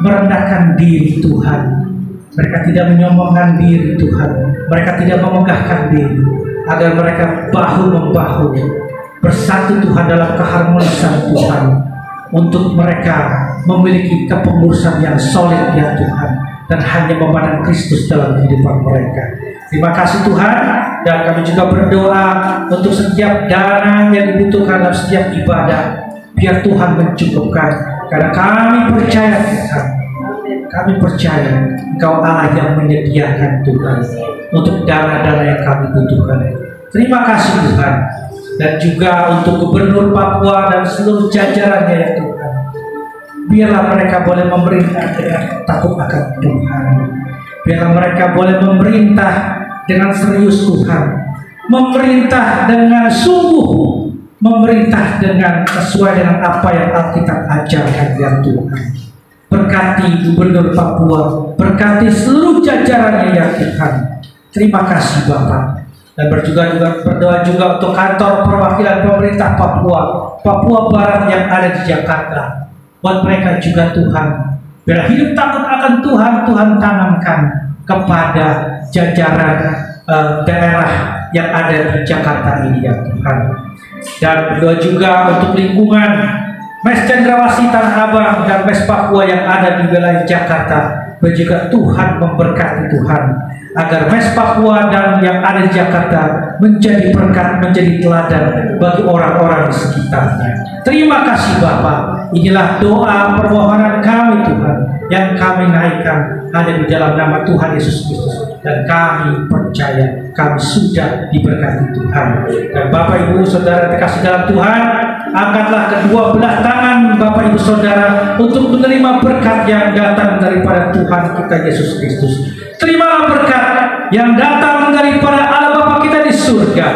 merendahkan diri Tuhan. Mereka tidak menyombongkan diri Tuhan, mereka tidak memegahkan diri, agar mereka bahu-membahu bersatu Tuhan dalam keharmonisan Tuhan, untuk mereka memiliki kepengurusan yang solid ya Tuhan, dan hanya memandang Kristus dalam kehidupan mereka. Terima kasih Tuhan. Dan kami juga berdoa untuk setiap dana yang dibutuhkan dalam setiap ibadah, biar Tuhan mencukupkan, karena kami percaya Tuhan, kami percaya Engkau Allah yang menyediakan Tuhan untuk dana-dana yang kami butuhkan. Terima kasih Tuhan. Dan juga untuk Gubernur Papua dan seluruh jajarannya ya Tuhan, biarlah mereka boleh memerintah dengan takut akan Tuhan. Biarlah mereka boleh memerintah dengan serius Tuhan, memerintah dengan sungguh, memerintah dengan sesuai dengan apa yang Alkitab ajarkan ya Tuhan. Berkati Gubernur Papua, berkati seluruh jajarannya ya Tuhan. Terima kasih Bapak. Dan berdoa juga untuk kantor perwakilan pemerintah Papua Barat yang ada di Jakarta. Buat mereka juga Tuhan, biar hidup takut akan Tuhan, Tuhan tanamkan kepada jajaran daerah yang ada di Jakarta ini ya Tuhan. Dan berdoa juga untuk lingkungan Mes Cendrawasih Tanah Abang dan Mes Papua yang ada di wilayah Jakarta, juga Tuhan memberkati Tuhan, agar Mes Papua dan yang ada di Jakarta menjadi berkat, menjadi teladan bagi orang-orang di sekitarnya. Terima kasih Bapa. Inilah doa permohonan kami Tuhan, yang kami naikkan hanya di dalam nama Tuhan Yesus Kristus, dan kami percaya kami sudah diberkati Tuhan. Dan Bapak Ibu Saudara terkasih dalam Tuhan, angkatlah kedua belah tangan Bapak Ibu Saudara untuk menerima berkat yang datang daripada Tuhan kita Yesus Kristus. Terimalah berkat yang datang daripada Allah Bapa kita di surga,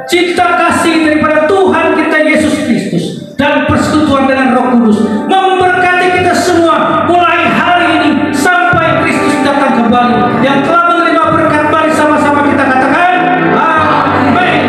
cinta kasih daripada Tuhan kita Yesus Kristus, dan persekutuan dengan Roh Kudus memberkati kita semua mulai hari ini sampai Kristus datang kembali. Yang telah menerima berkat, mari sama-sama kita katakan amin.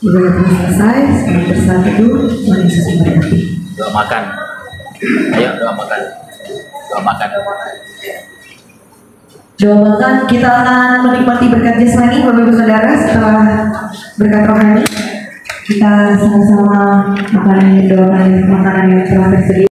Ibadah telah selesai, sekarang bersaat teduh. Tuhan Yesus memberkati. Doa makan. Ayo doa makan. Doa makan. Doa makan, kita akan menikmati berkat jasmani Bapak Ibu Saudara. Setelah berkat rohani, kita sama-sama akan mendoakan makanan yang telah tersedia.